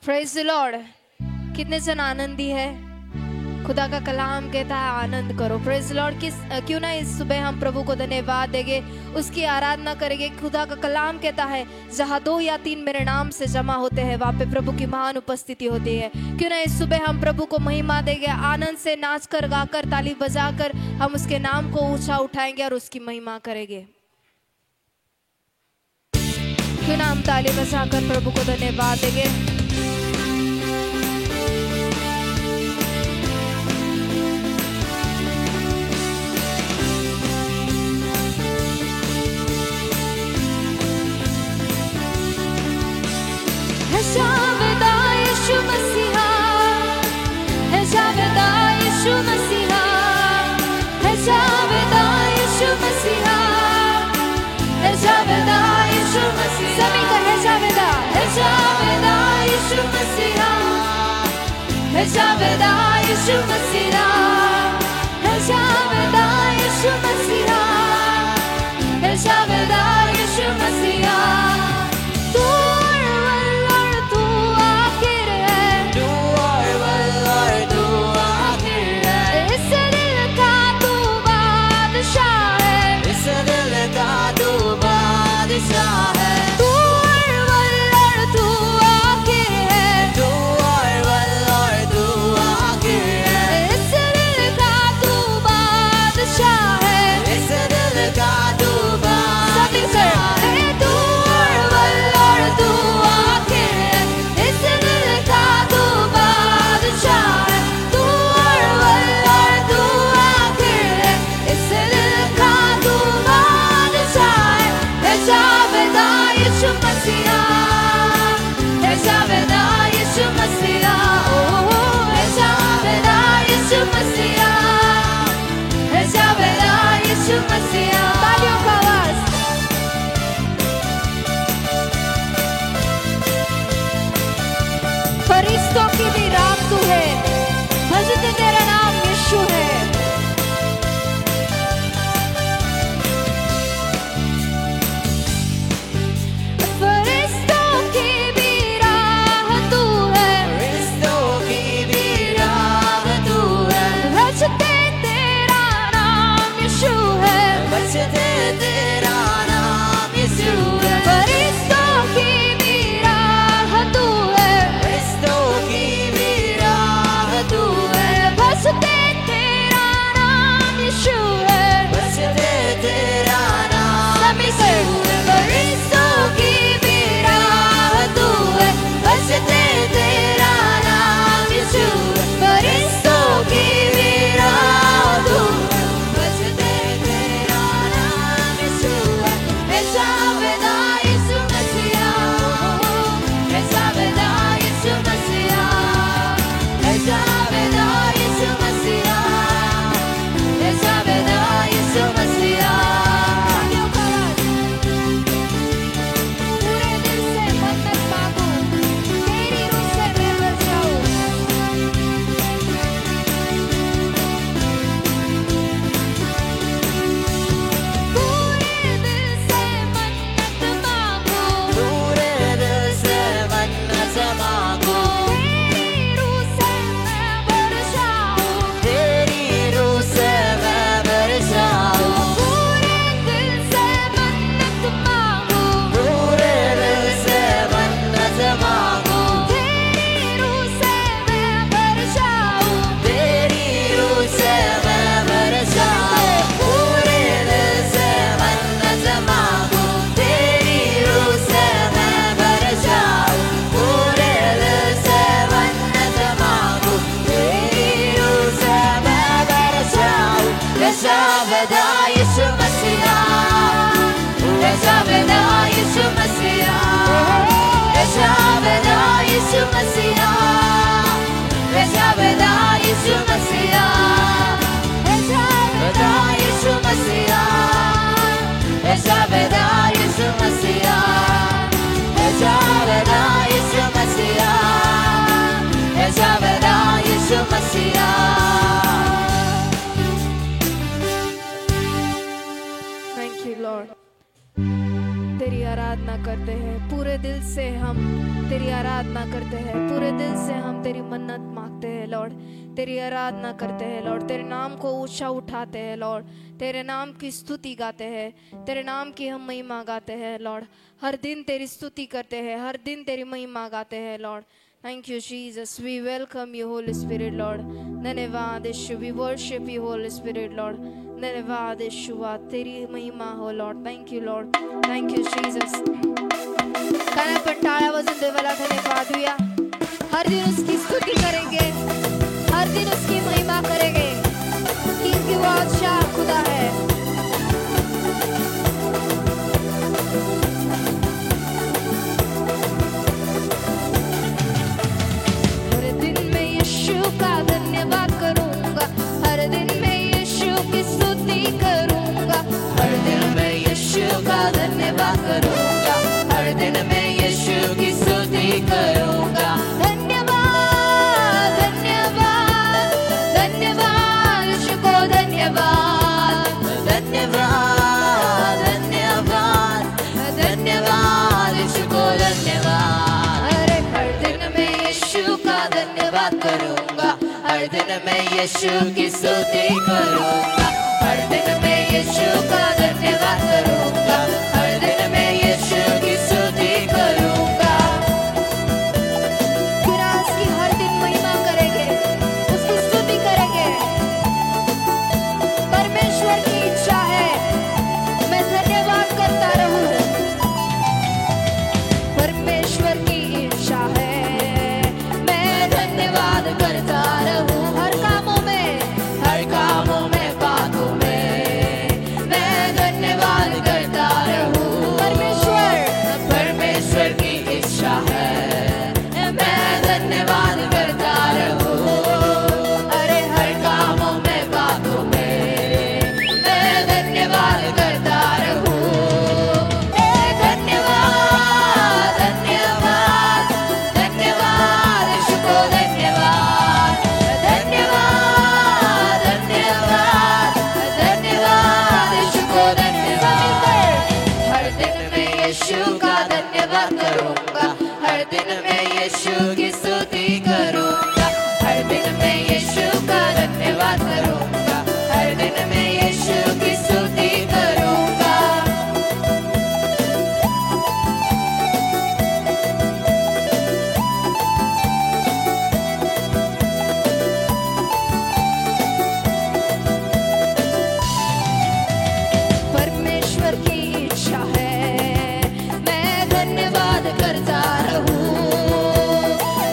Praise the Lord. कितने जन आनंदी है? खुदा का कलाम कहता है आनंद करो। Praise the Lord. क्यों ना इस सुबह हम प्रभु को धन्यवाद देंगे, उसकी आराधना करेंगे। खुदा का कलाम कहता है जहाँ 2 या 3 मेरे नाम से जमा होते हैं वहाँ पे प्रभु की महान उपस्थिति होती है। क्यों ना इस सुबह हम प्रभु को महिमा देंगे, आनंद से नाच कर, गाकर, ताली बजाकर हम उसके नाम को ऊंचा उठाएंगे और उसकी महिमा करेंगे। क्यों ना हम ताली बजाकर प्रभु को धन्यवाद देंगे। है जावेदा यीशु मसीहा, है जावेदा यीशु मसीहा, है जावेदा यीशु मसीहा, है जावेदा यीशु मसीहा। सभी का है जावेदा करते हैं, पूरे दिल से हम तेरी आराधना करते हैं, पूरे दिल से हम तेरी मन्नत मांगते हैं लॉर्ड, तेरी आराधना करते हैं लॉर्ड, तेरे नाम को ऊंचा उठाते हैं लॉर्ड, तेरे नाम की स्तुति गाते हैं, तेरे नाम की हम महिमा गाते हैं लॉर्ड, हर दिन तेरी स्तुति करते हैं, हर दिन तेरी महिमा गाते हैं Lord. Thank you, Jesus. We welcome you, Holy Spirit, Lord. धन्यवाद यीशु, we worship you, Holy Spirit, Lord. धन्यवाद यीशुआ, तेरी महिमा हो Lord. Thank you, Lord. Thank you, Jesus. कारण आपण टाळ्या वाजून देवाला धन्यवाद दूया, हर दिन उसकी स्तुति करेंगे, हर दिन उसकी महिमा करेंगे, क्योंकि वो अच्छा खुदा है। धन्यवाद करूंगा, हर दिन मैं यीशु की स्तुति करूंगा, हर दिन मैं यीशु का धन्यवाद करूंगा, हर दिन मैं यीशु की स्तुति करूंगा। धन्यवाद धन्यवाद धन्यवाद यीशु को धन्यवाद, धन्यवाद धन्यवाद धन्यवाद यीशु को धन्यवाद। अरे हर दिन मैं यीशु का धन्यवाद करूंगा, हर दिन मैं यीशु की स्तुति करूंगा, हर दिन मैं यीशु का धन्यवाद करूंगा, हर दिन मैं यीशु की स्तुति करूंगा। क्यों ना उसकी हर दिन महिमा करेंगे, उसकी स्तुति करेंगे। परमेश्वर की इच्छा है मैं धन्यवाद करता रहूं, परमेश्वर की इच्छा है मैं धन्यवाद करता रहूं, हर कामों में, हर कामों में, बातों में मैं धन्यवाद करता रहूं। परमेश्वर की इच्छा है मैं धन्यवाद करता रहूं, अरे हर कामों में, बातों में मैं धन्यवाद करता रहूं। धन्यवाद धन्यवाद धन्यवाद यीशु को धन्यवाद, धन्यवाद धन्यवाद धन्यवाद यीशु को धन्यवाद। हर दिन मैं यीशु का धन्यवाद करूंगा, हर दिन मैं यीशु की स्तुति करूंगा, हर दिन मैं यीशु का धन्यवाद करूंगा, हर दिन मैं यीशु की स्तुति करूंगा। परमेश्वर की इच्छा है मैं धन्यवाद करता रहूं,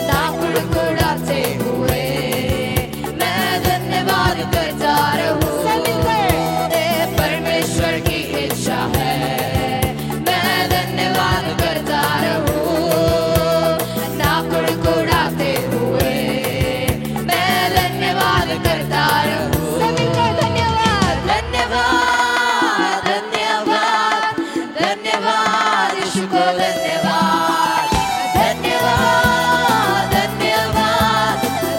ना कुड़कुड़ाते हुए मैं धन्यवाद करता रहूं। परमेश्वर की इच्छा है मैं धन्यवाद करता रहूं, ना कुड़कुड़ाते हुए मैं धन्यवाद करता रहूं। धन्यवाद धन्यवाद धन्यवाद धन्यवाद यीशु को धन्यवाद, धन्यवाद धन्यवाद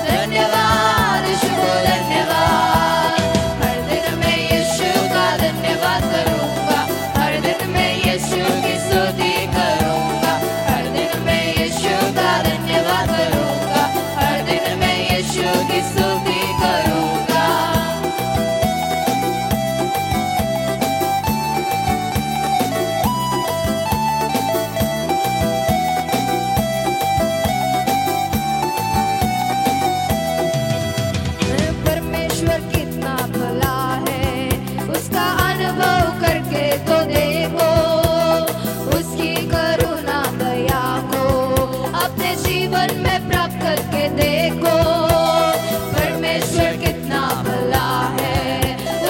धन्यवाद यीशु को धन्यवाद। हर दिन मैं यीशु का धन्यवाद करूंगा, हर दिन मैं यीशु की स्तुति करूंगा, हर दिन मैं यीशु का धन्यवाद करूंगा, हर दिन मैं यीशु की स्तुति करूंगा। परमेश्वर कितना भला है, उसका अनुभव करके तो देखो, उसकी करुणा दया को अपने जीवन में प्राप्त करके देखो। परमेश्वर कितना भला है,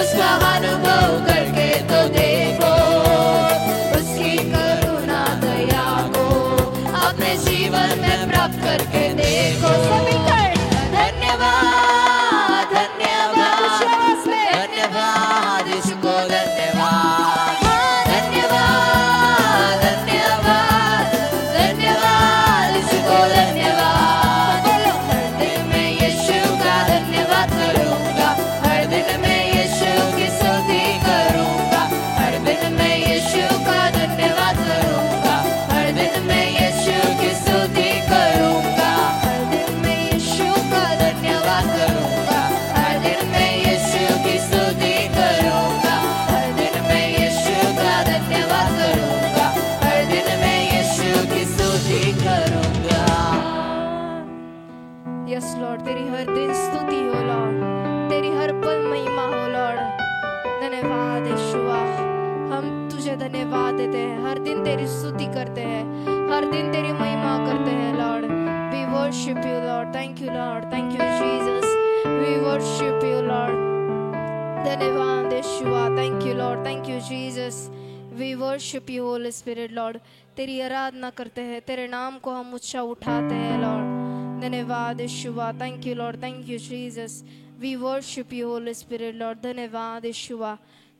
उसका अनुभव करके तो देखो, उसकी करुणा दया को अपने जीवन में प्राप्त करके देखो। सभी कर धन्यवाद धन्यवाद धन्यवाद यीशु को धन्यवाद, धन्यवाद धन्यवाद धन्यवाद यीशु को धन्यवाद। हर दिन मैं लॉर्ड, तेरी हर दिन स्तुति हो लॉर्ड, तेरी हर पल महिमा हो लॉर्ड। धन्यवाद यीशुआ, हम तुझे धन्यवाद देते हैं, हर दिन तेरी स्तुति करते हैं, हर दिन तेरी महिमा करते हैं Lord. We worship you Lord, thank you Lord, thank you Jesus, we worship you Lord. धन्यवाद Yeshua, thank you Lord, thank you Jesus, we worship you Holy spirit Lord. तेरी आराधना करते हैं, तेरे नाम को हम ऊंचा उठाते हैं लॉर्ड। धन्यवाद Yeshua, thank you Lord, thank you Jesus, we worship you Holy spirit Lord. धन्यवाद यीशुआ,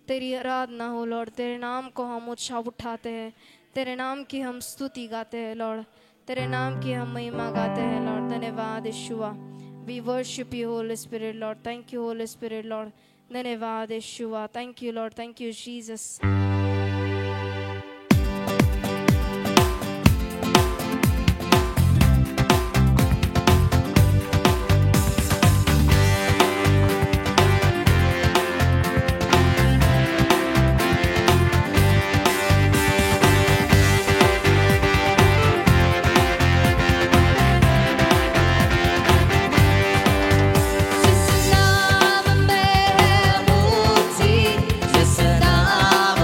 तेरी आराधना हो लॉर्ड, तेरे नाम को हम ऊंचा उठाते हैं, तेरे नाम की हम स्तुति गाते हैं लॉर्ड, तेरे नाम की हम महिमा गाते हैं लॉर्ड। धन्यवाद Yeshua, we worship you Holy spirit Lord, thank you Holy spirit Lord. धन्यवाद Yeshua, thank you Lord, thank you Jesus. जिस नाम में है मुक्ति, जिस नाम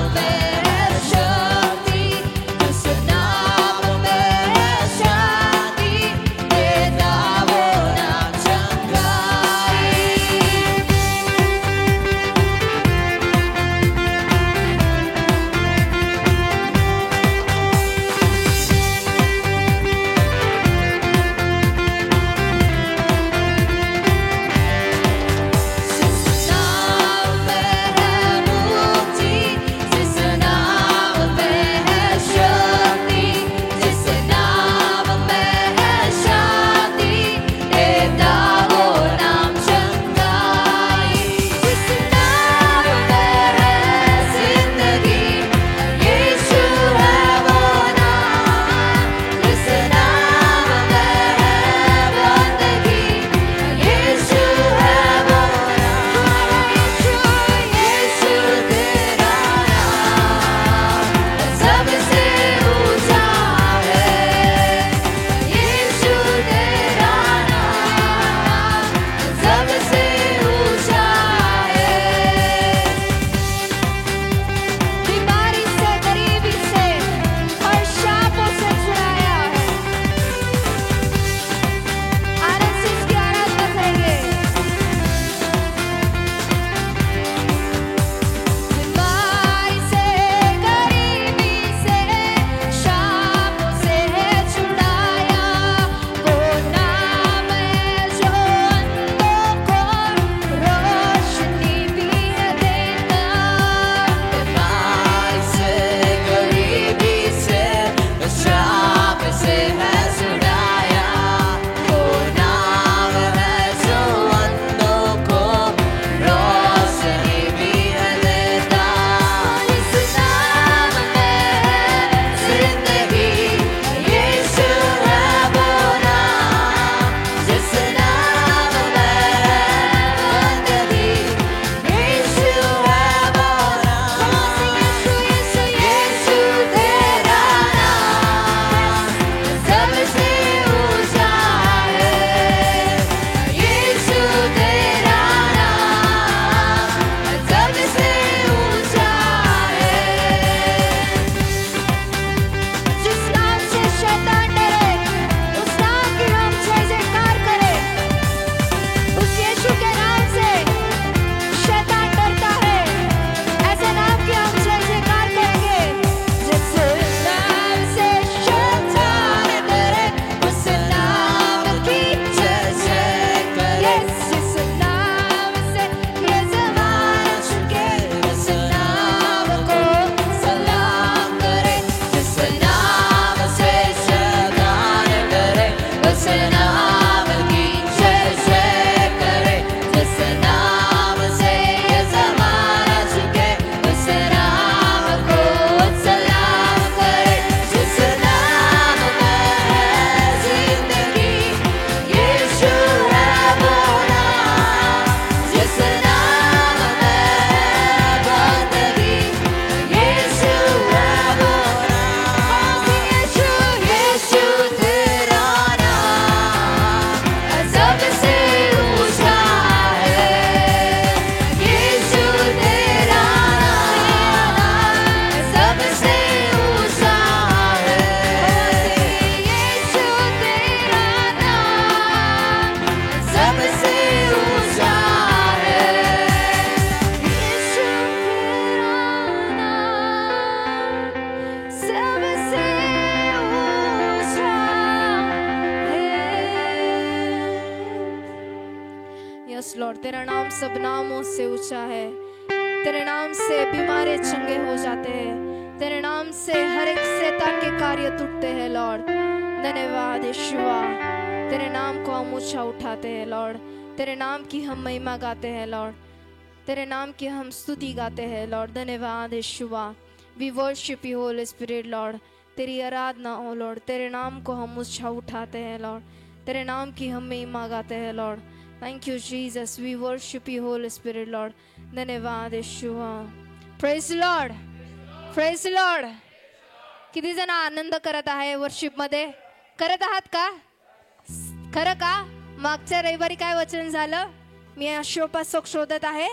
यस लॉर्ड, तेरा नाम सब नामों से ऊंचा है। तेरे नाम से बीमारे चंगे हो जाते हैं, तेरे नाम से हर एक शैतान के कार्य टूटते हैं लॉर्ड। धन्यवाद यीशुआ, तेरे नाम को हम ऊंचा उठाते हैं लॉर्ड। तेरे नाम की हम महिमा गाते हैं लॉर्ड, तेरे नाम की हम स्तुति गाते हैं लॉर्ड। धन्यवाद Yeshua, we worship you Holy spirit Lord. तेरी आराधना हो लॉर्ड, तेरे नाम को हम ऊंचा उठाते हैं लॉर्ड, तेरे नाम की हम महिमा गाते हैं Lord. Thank you Jesus, we worship you Holy spirit Lord. धन्यवाद Yeshua, praise Lord, praise Lord. किती जण आनंद करत आहे वर्शिप मध्ये? करत आहात का? खरं का? मागच्या रविवारी काय वचन झालं? मी अशोपासक शोधत आहे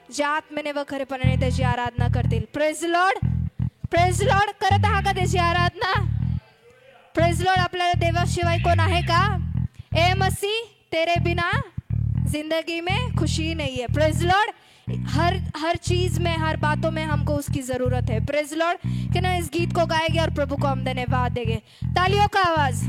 जे आत्मेने व खरेपणाने त्याची आराधना करतील. Praise Lord, praise Lord. करत आहात का त्याची आराधना? Praise Lord. आपल्याला देवाशिवाय कोण आहे का? ए मसीह, तेरे बिना जिंदगी में खुशी नहीं है. Praise Lord. हर चीज में, हर बातों में हमको उसकी जरूरत है. Praise Lord. कि ना इस गीत को गाएंगे और प्रभु को हम धन्यवाद देंगे. तालियों का आवाज.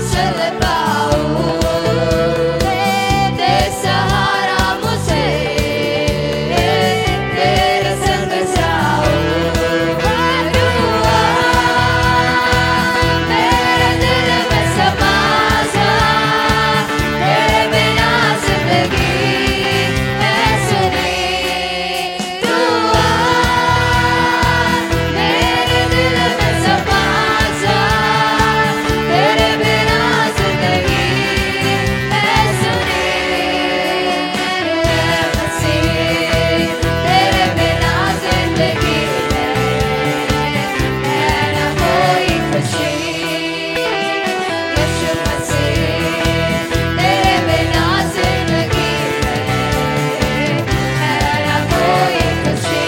चल पाऊं, दे सहारा मुझे, तेरे संग जाऊं। दुआ मेरे दिल में समा जा, तेरे बिना जिंदगी है सुनी। दुआ मेरे दिल में समा जा, तेरे बिना जिंदगी है सुनी। मसीह तेरे बिना जिंदगी है ना कोई खुशी। यीशु मसीह तेरे बिना जिंदगी है ना कोई खुशी।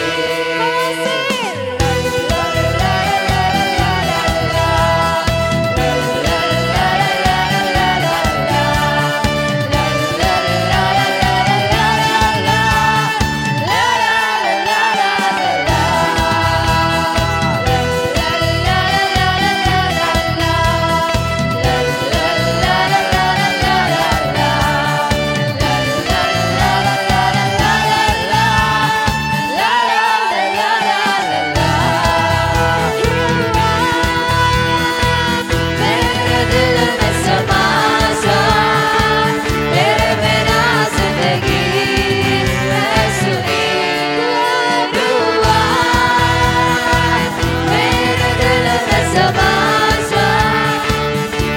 मेरे दिल में समा जा, तेरे बिना जिंदगी है सुनी। दुआ मेरे दिल में समा जा,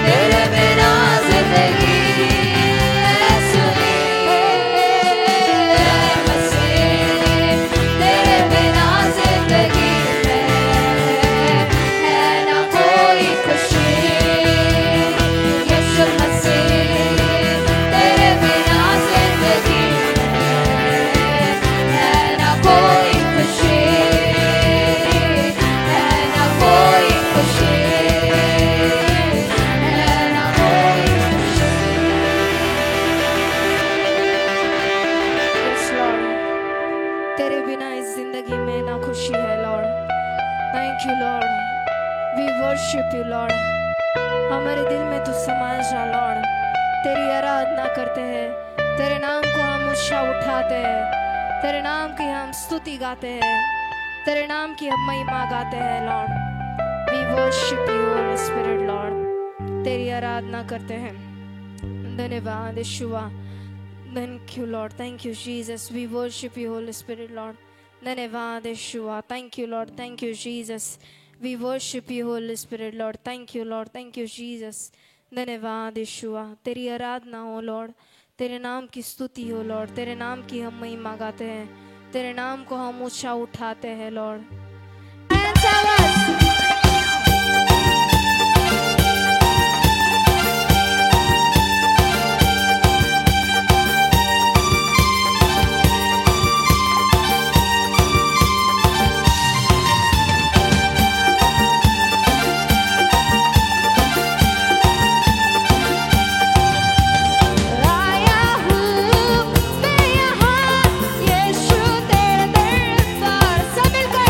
तेरे बिना जिंदगी है सुनी। मसीह तेरे बिना जिंदगी है ना कोई खुशी। यीशु मसीह तेरे बिना जिंदगी है ना कोई खुशी, है ना कोई खुशी, है ना कोई खुशी। Yes, Lord, तेरे बिना इस जिंदगी में ना खुशी है Lord. Thank you Lord, we worship you Lord. हमारे दिल में तू समा जा लॉर्ड, तेरी आराधना करते हैं, तेरे नाम को हम ऊंचा उठाते हैं, तेरे नाम की हम स्तुति गाते हैं, तेरे नाम की हम महिमा गाते हैं Lord. We worship you Holy spirit Lord, तेरी आराधना करते हैं। धन्यवाद Yeshua, thank you Lord, thank you Jesus. We worship you Holy spirit Lord. धन्यवाद Yeshua, thank you Lord, thank you Jesus. We worship you Holy spirit Lord, thank you Lord, thank you Jesus. धन्यवाद Yeshua, तेरी आराधना हो Lord, तेरे नाम की स्तुति हो Lord, तेरे नाम की हम महिमा गाते हैं, तेरे नाम को हम ऊंचा उठाते हैं लॉर्ड। आया हूँ मैं यहाँ यीशु तेरे दरबार, सब मिलकर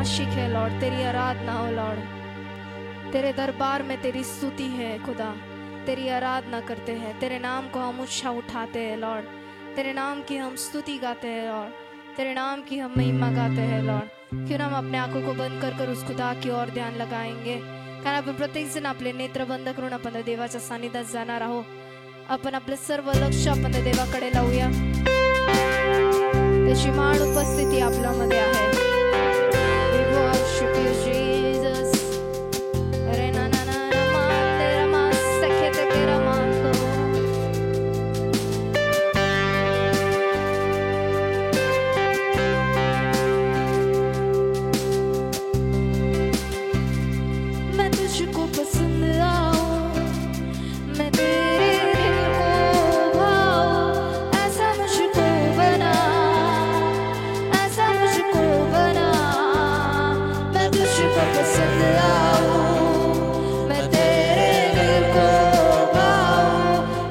आशिक है लॉर्ड, तेरी आराधना हो लॉर्ड। तेरे दरबार में तेरी स्तुति है खुदा, तेरी आराधना करते हैं, तेरे नाम को हम ऊंचा उठाते हैं लॉर्ड, तेरे नाम की हम स्तुति गाते हैं लॉर्ड, तेरे नाम की हम महिमा गाते हैं लॉर्ड। क्यों ना हम अपने आंखों को बंद कर उस खुदा की ओर ध्यान लगाएंगे। कारण आपण प्रत्येक जण आपले नेत्र बंद करून आपण त्या देवाच्या सानिध्यात जाणार आहोत। आपण आपले सर्व लक्ष आपण त्या देवाकडे लावूया, त्याची मान उपस्थिती आपल्यामध्ये आहे। We worship you, Jesus.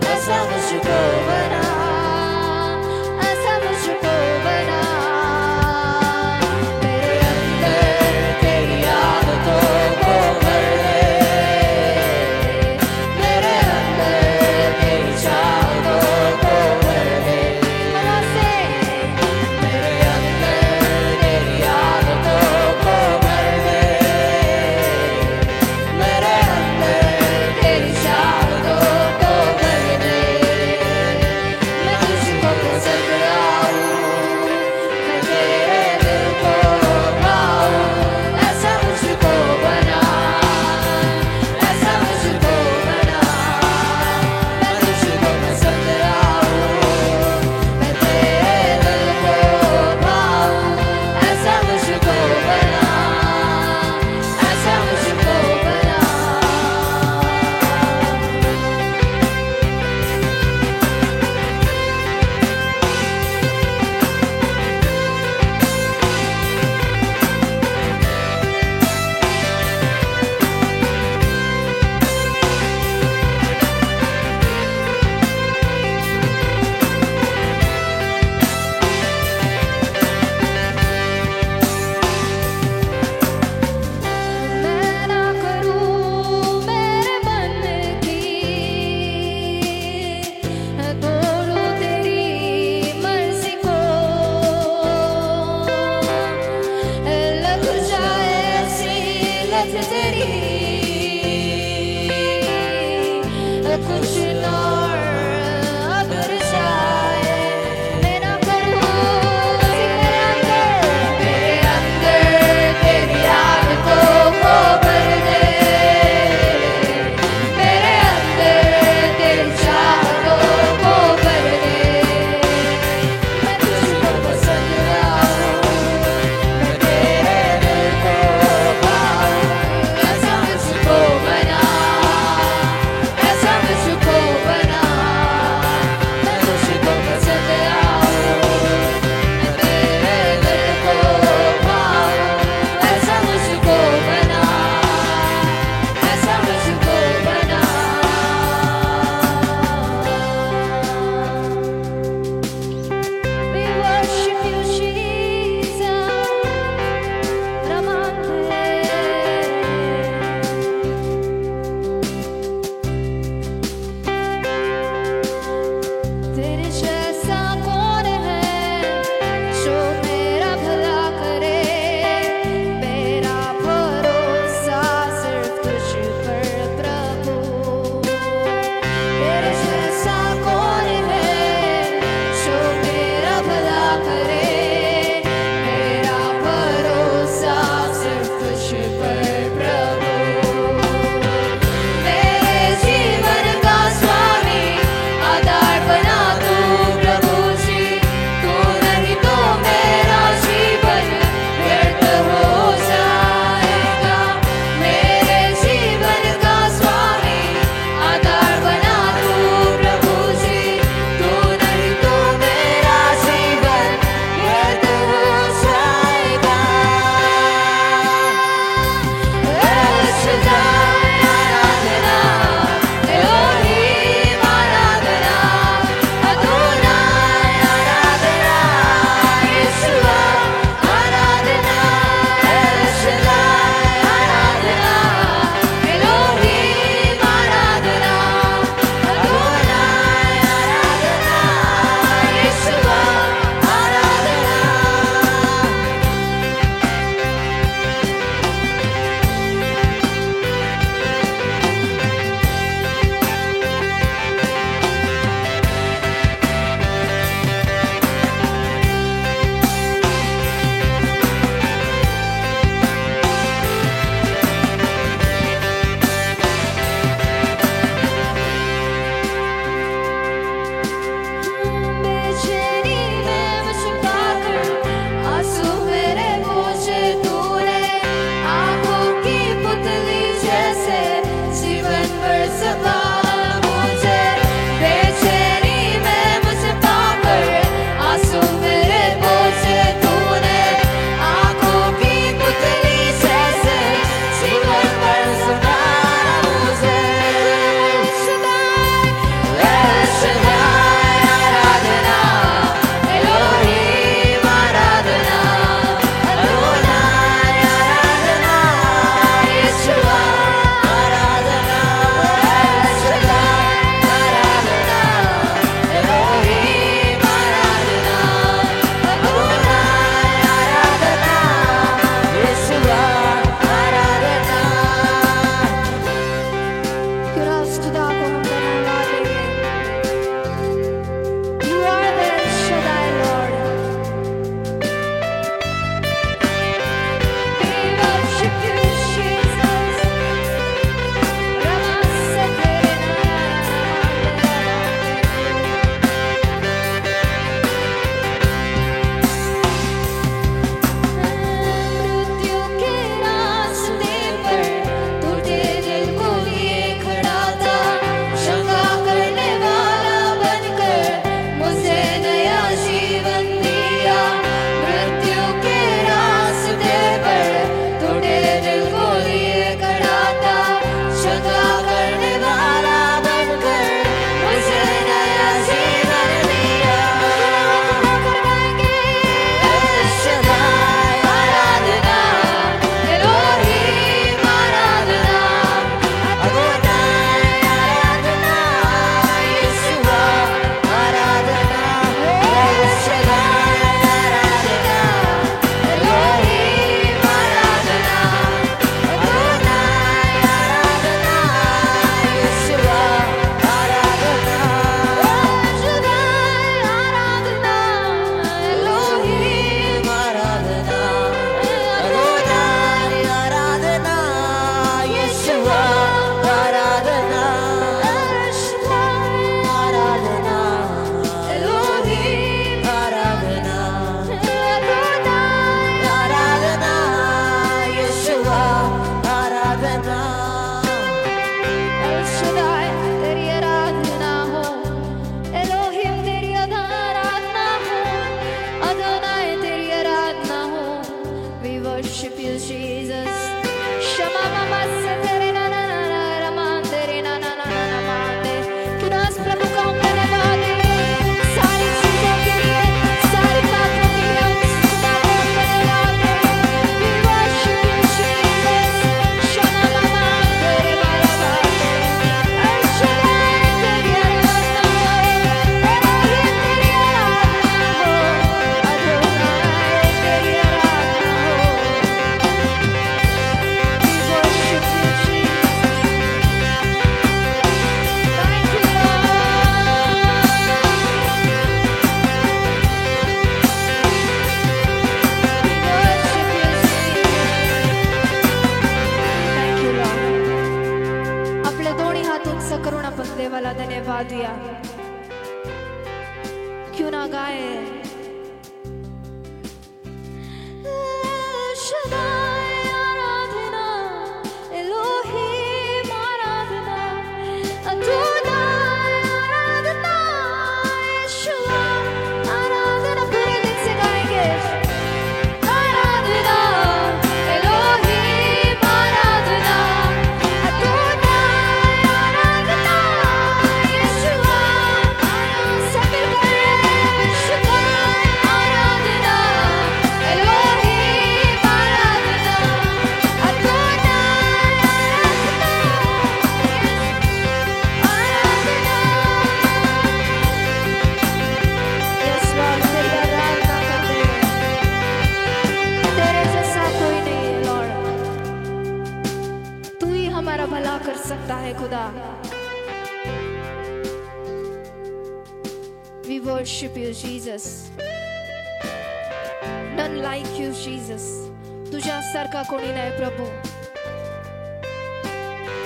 ऐसा मुझको बना you, Jesus. Shama mama satere na na na na ramandere na na na na mande. क्यों ना इस प्रभु का हम धन्यवाद दें सारी चीजों के लिए, सारी बातों के लिए हम खुदा को धन्यवाद दें. We worship you, Jesus. Shama mama तेरे बारे बाते. El Shaddai तेरी आराधना हो. Elohim तेरी आराधना हो. Adonai तेरी आराधना हो. We worship you, Jesus. Thank you, Lord. आपल्या दोन्ही हात उंच करून आपण देवाला धन्यवाद द्या. क्यों ना गाए Shaddai आराधना, Elohim आराधना, Adonai आराधना, Yeshua आराधना. पूरे दिन से गाएंगे. आराधना, Elohim आराधना, Adonai आराधना, Yeshua आराधना. सब मिलकर Shaddai आराधना, Elohim आराधना, Adonai आराधना. Yes Lord, तेरी आराधना करते हैं. तेरे जैसा कोई नहीं है Lord. तू ही हमारा भला कर सकता है खुदा. We worship you, Jesus. None like you, Jesus. तुझ्यासारखा कोणी नाही प्रभू.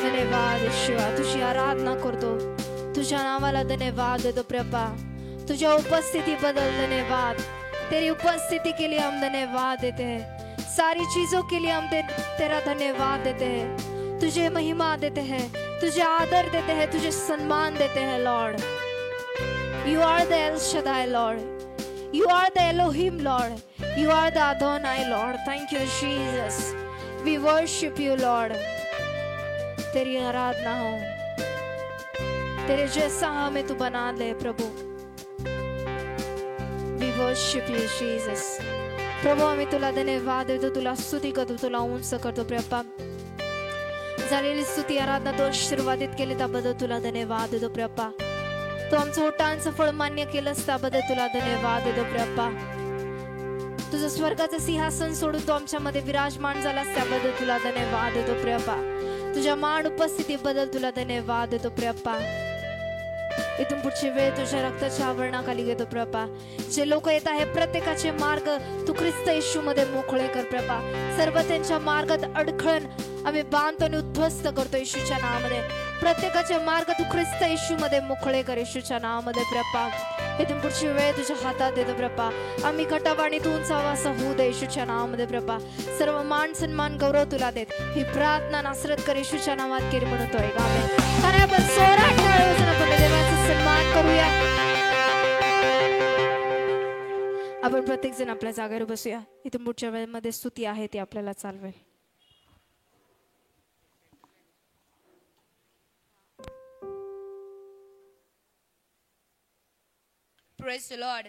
धन्यवाद येशूवा. तुझी आराधना करतो. तुझ्या नावाला धन्यवाद देतो प्रभा. तुझ्या उपस्थितीबद्दल धन्यवाद. तेरी उपस्थिति के लिए हम धन्यवाद देते हैं. सारी चीजों के लिए हम तेरा धन्यवाद देते हैं. तुझे महिमा देते हैं, तुझे आदर देते हैं, तुझे सम्मान देते हैं Lord. You are the El Shaddai Lord. You are the Elohim Lord. You are the Adonai Lord. Thank you Jesus. We worship you Lord. तेरी आराधना हो. तेरे जैसा हमें तू बना दे प्रभु. We worship you Jesus. प्रभू आम्ही तुला धन्यवाद देतो, तुला स्तुती करतो, तुला उंच करतो प्रभा. झालेली स्तुती आराधना तू आशीर्वादित केली त्याबद्दल तुला धन्यवाद देतो प्रभा. तू आमचं ओटांचं फळ मान्य केलंस त्याबद्दल तुला धन्यवाद देतो प्रभा. तुझं स्वर्गाचं सिंहासन सोडून तू आमच्यामध्ये विराजमान झालास त्याबद्दल तुला धन्यवाद देतो प्रभा. तुझ्या मान उपस्थितीबद्दल तुला धन्यवाद देतो प्रभा. इथून पुढची वेळ तुझ्या रक्ताच्या आवरणाखाली घेतो प्रभा. जे लोक येत आहे प्रत्येकाचे मार्ग तू ख्रिस्त येशूमध्ये मोकळे कर प्रभा. सर्व त्यांच्या मार्गात अडखळण आम्ही बांधतो आणि उद्ध्वस्त करतो येशूच्या नावामध्ये. प्रत्येकाचे मार्ग तू ख्रिस्त येशूमध्ये मोकळे कर येशूच्या नावामध्ये प्रभा. इथून पुढची वेळ तुझ्या हातात देतो प्रभा. आम्ही घटावाणी तू उंचावा असं होऊ दे येशूच्या नावामध्ये प्रभा. सर्व मान सन्मान गौरव तुला देत ही प्रार्थना नासरत कर येशूच्या नावात केली म्हणतोय आमेन. कारण आपण सोहरात टाळून आपण देवाचा सन्मान करूया. आपण प्रत्येक जण आपल्या जागेवर बसूया. इथून पुढच्या वेळेमध्ये स्तुती आहे ती आपल्याला चालवेल. Praise the Lord.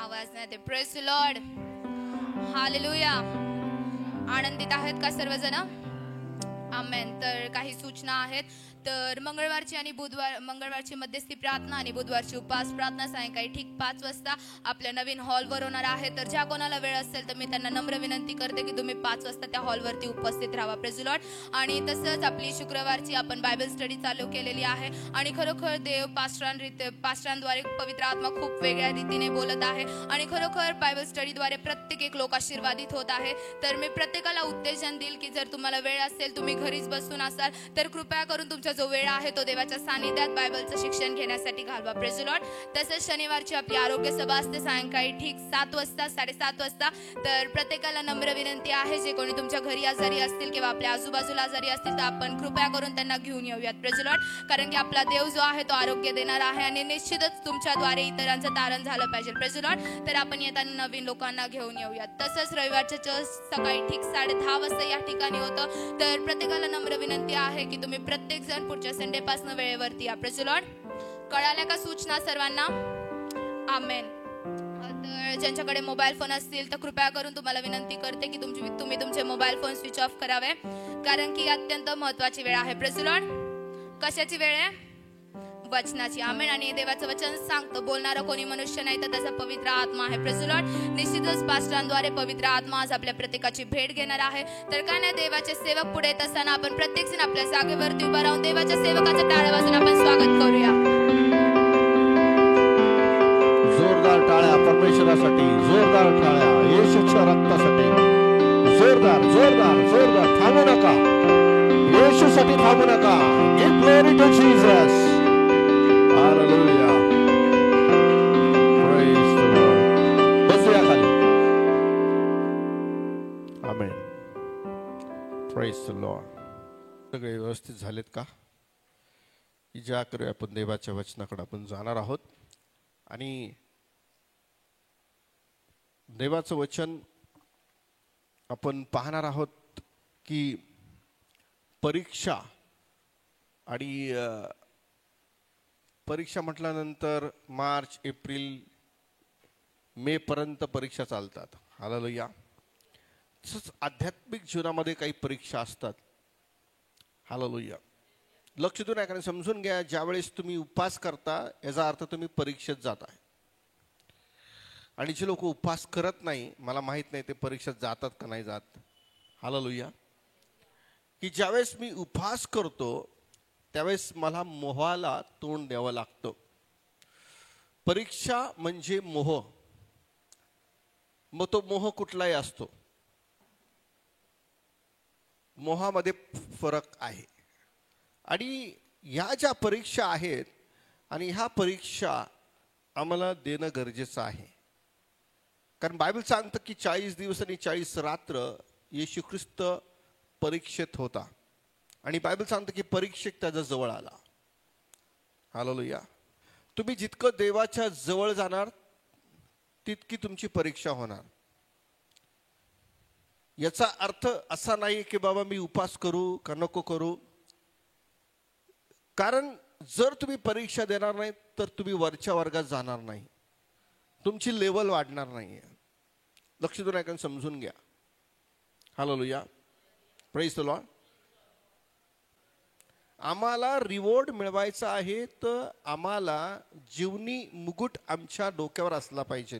आवाज नाही येते. Praise the Lord. Hallelujah. आनंदित आहेत का सर्वजण? आमेन. तर काही सूचना आहेत. तर मंगळवारची आणि मंगळवारची मध्यस्थी प्रार्थना आणि बुधवारची उपवास प्रार्थना सायंकाळी ठीक 5 वाजता आपल्या नवीन हॉलवर होणार आहे. तर ज्या कोणाला वेळ असेल तर मी त्यांना नम्र विनंती करते की तुम्ही 5 वाजता त्या हॉलवरती उपस्थित राहा. Praise the Lord. आणि तसंच आपली शुक्रवारची आपण बायबल स्टडी चालू केलेली आहे आणि खरोखर देव पास्टरांद्वारे पवित्र आत्मा खूप वेगळ्या रीतीने बोलत आहे आणि खरोखर बायबल स्टडीद्वारे प्रत्येक एक लोक आशीर्वादित होत आहे. तर मी प्रत्येकाला उत्तेजन देईल की जर तुम्हाला वेळ असेल, तुम्ही घरीच बसून असाल तर कृपया करून तुमच्या तुमचा जो वेळ आहे तो देवाच्या सानिध्यात बायबलचं शिक्षण घेण्यासाठी घालवा. Praise the Lord. तसंच शनिवारची आपली आरोग्य सभा असते सायंकाळी ठीक 7 वाजता 7:30 वाजता. तर प्रत्येकाला नम्र विनंती आहे, जे कोणी तुमच्या घरी आजारी असतील किंवा आपल्या आजूबाजूला आजारी असतील तर आपण कृपया करून त्यांना घेऊन येऊयात. Praise the Lord. कारण की आपला देव जो आहे तो आरोग्य देणारा आहे आणि निश्चितच तुमच्याद्वारे इतरांचं तारण झालं पाहिजे. Praise the Lord. तर आपण येताना नवीन लोकांना घेऊन येऊयात. तसंच रविवारच्या चर्च सकाळी ठीक 10:30 वाजता या ठिकाणी होतं. तर प्रत्येकाला नम्र विनंती आहे की तुम्ही प्रत्येक जण पुढच्या संडे पासून वेळेवरती या. Praise the Lord. कळाल्या का सूचना सर्वांना? आमेन. तर ज्यांच्याकडे मोबाईल फोन असतील तर कृपया करून तुम्हाला विनंती करते की तुम्ही तुमचे मोबाईल फोन स्विच ऑफ करावे, कारण की अत्यंत महत्वाची वेळ आहे. Praise the Lord. कशाची वेळ आहे? वचनाची. आमेन. आणि देवाचं वचन सांगतं, बोलणारा कोणी मनुष्य नाही तर त्याचा पवित्र आत्मा आहे. Praise the Lord. निश्चितच पास्टरांद्वारे पवित्र आत्मा आज आपल्या प्रत्येकाची भेट घेणार आहे. तर काय नाही, देवाचे सेवक पुढे येत असताना आपण प्रत्येक जण आपल्या जागेवरती उभा राहून देवाच्या सेवकाचं टाळ्या वाजून आपण स्वागत करूया. जोरदार टाळ्या परमेश्वरासाठी, जोरदार टाळ्या येशूच्या रक्तासाठी. जोरदार जोरदार जोरदार. थांबू नका, येशूसाठी थांबू नका. Give glory to Jesus. Hallelujah. Praise the Lord. बसूया खाली. आमेन. Praise the Lord. सगळे व्यवस्थित झालेत का? ज्या करूया आपण देवाच्या वचनाकडे आपण जाणार आहोत आणि देवाचं वचन आपण पाहणार आहोत की परीक्षा. आणि परीक्षा म्हटल्यानंतर मार्च, एप्रिल, मे पर्यंत परीक्षा चालतात. हालेलुया. तसंच आध्यात्मिक जीवनामध्ये काही परीक्षा असतात. हालेलुया. लक्ष देऊन ऐका, समजून घ्या. ज्यावेळेस तुम्ही उपवास करता याचा अर्थ तुम्ही परीक्षेत जाताय. आणि जे लोक उपवास करत नाही, मला माहित नाही ते परीक्षेत जातात का नाही जात. हालेलुया. की ज्यावेळेस मी उपवास करतो त्यावेळेस मला मोहाला तोंड द्यावं लागतं. परीक्षा म्हणजे मोह. मग तो मोह कुठलाही असतो, मोहामध्ये फरक आहे. आणि ह्या ज्या परीक्षा आहेत आणि ह्या परीक्षा आम्हाला देणं गरजेचं आहे. कारण बायबल सांगतं की 40 दिवस आणि 40 रात्र येशू ख्रिस्त परीक्षेत होता. आणि बायबल सांगतं की परीक्षेत त्याच्या जवळ आला. हालेलुया. तुम्ही जितकं देवाच्या जवळ जाणार तितकी तुमची परीक्षा होणार. याचा अर्थ असा नाही की बाबा मी उपवास करू का नको करू. कारण जर तुम्ही परीक्षा देणार नाही तर तुम्ही वरच्या वर्गात जाणार नाही, तुमची लेवल वाढणार नाही. लक्ष देऊन ऐकून समजून घ्या. हालेलुया. Praise the Lord. आम्हाला रिवॉर्ड मिळवायचा आहे तर आम्हाला जीवनी मुकुट आमच्या डोक्यावर असला पाहिजे.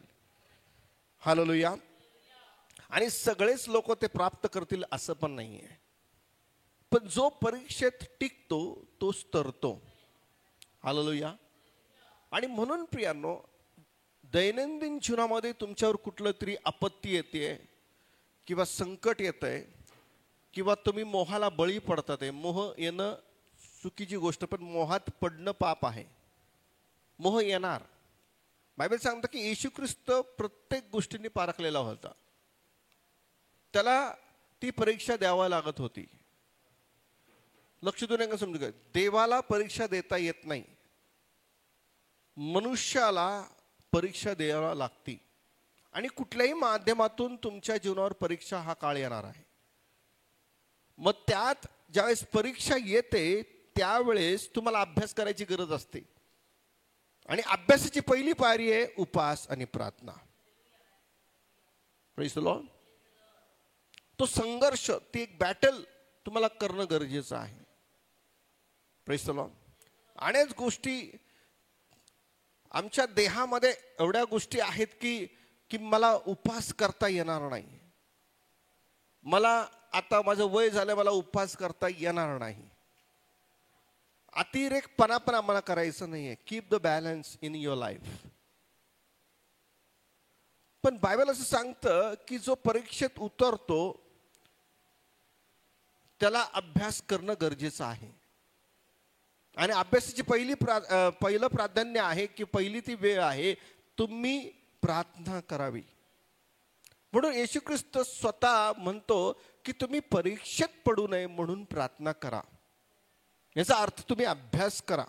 हालेलुया. आणि सगळेच लोक ते प्राप्त करतील असं पण नाहीये. पण जो परीक्षेत टिकतो तोच तरतो. हालेलुया. आणि म्हणून प्रियांनो, दैनंदिन जीवनामध्ये तुमच्यावर कुठलं तरी आपत्ती येते किंवा संकट येतंय किंवा तुम्ही मोहाला बळी पडतात. मोह येणं चुकीची गोष्ट, पण मोहात पडणं पाप आहे. मोह येणार. बायबल सांगतं की येशू ख्रिस्त प्रत्येक गोष्टींनी पारखलेला होता. त्याला ती परीक्षा द्यावा लागत होती. लक्ष देऊन समजू घ्या. देवाला परीक्षा देता येत नाही, मनुष्याला परीक्षा द्यावा लागती. आणि कुठल्याही माध्यमातून तुमच्या जीवनावर परीक्षा हा काळ येणार आहे. मग त्यात ज्यावेळेस परीक्षा येते त्यावेळेस तुम्हाला अभ्यास करायची गरज असते. आणि अभ्यासाची पहिली पायरी आहे उपवास आणि प्रार्थना. Praise the Lord. तो संघर्ष, ती एक बॅटल तुम्हाला करणं गरजेचं आहे. Praise the Lord. अनेक गोष्टी आमच्या देहामध्ये एवढ्या गोष्टी आहेत की मला उपवास करता येणार नाही. मला आता माझं वय झालं, मला उपवास करता येणार नाही. अतिरेकपणा पण आम्हाला करायचं नाहीये. Keep the balance in your life. पण बायबल असं सांगतं की जो परीक्षेत उतरतो त्याला अभ्यास करणं गरजेचं आहे. आणि अभ्यासाची पहिलं प्राधान्य आहे की पहिली ती वेळ आहे तुम्ही प्रार्थना करावी. म्हणून येशू ख्रिस्त स्वतः म्हणतो की तुम्ही परीक्षेत पडू नये म्हणून प्रार्थना करा. याचा अर्थ तुम्ही अभ्यास करा.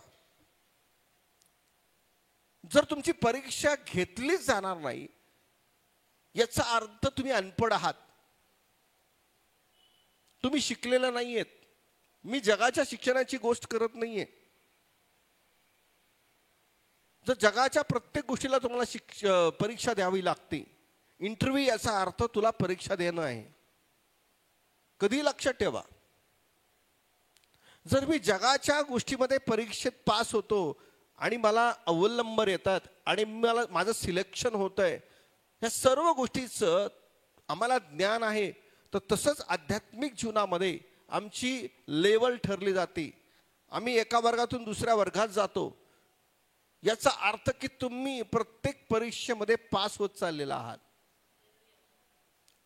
जर तुमची परीक्षा घेतली जाणार नाही याचा अर्थ तुम्ही अनपढ आहात, तुम्ही शिकलेलं नाहीयेत. मी जगाच्या शिक्षणाची गोष्ट करत नाहीये. जर जगाच्या प्रत्येक गोष्टीला तुम्हाला परीक्षा द्यावी लागते, इंटरव्ह्यू याचा अर्थ तुला परीक्षा देणं आहे. कधी लक्षात ठेवा, जर मी जगाच्या गोष्टीमध्ये परीक्षेत पास होतो आणि मला अव्वल नंबर येतात आणि मला माझं सिलेक्शन होतंय, या सर्व गोष्टीचं आम्हाला ज्ञान आहे, तर तसंच आध्यात्मिक जीवनामध्ये आमची लेवल ठरली जाते. आम्ही एका वर्गातून दुसऱ्या वर्गात जातो. याचा अर्थ की तुम्ही प्रत्येक परीक्षेमध्ये पास होत चाललेला आहात.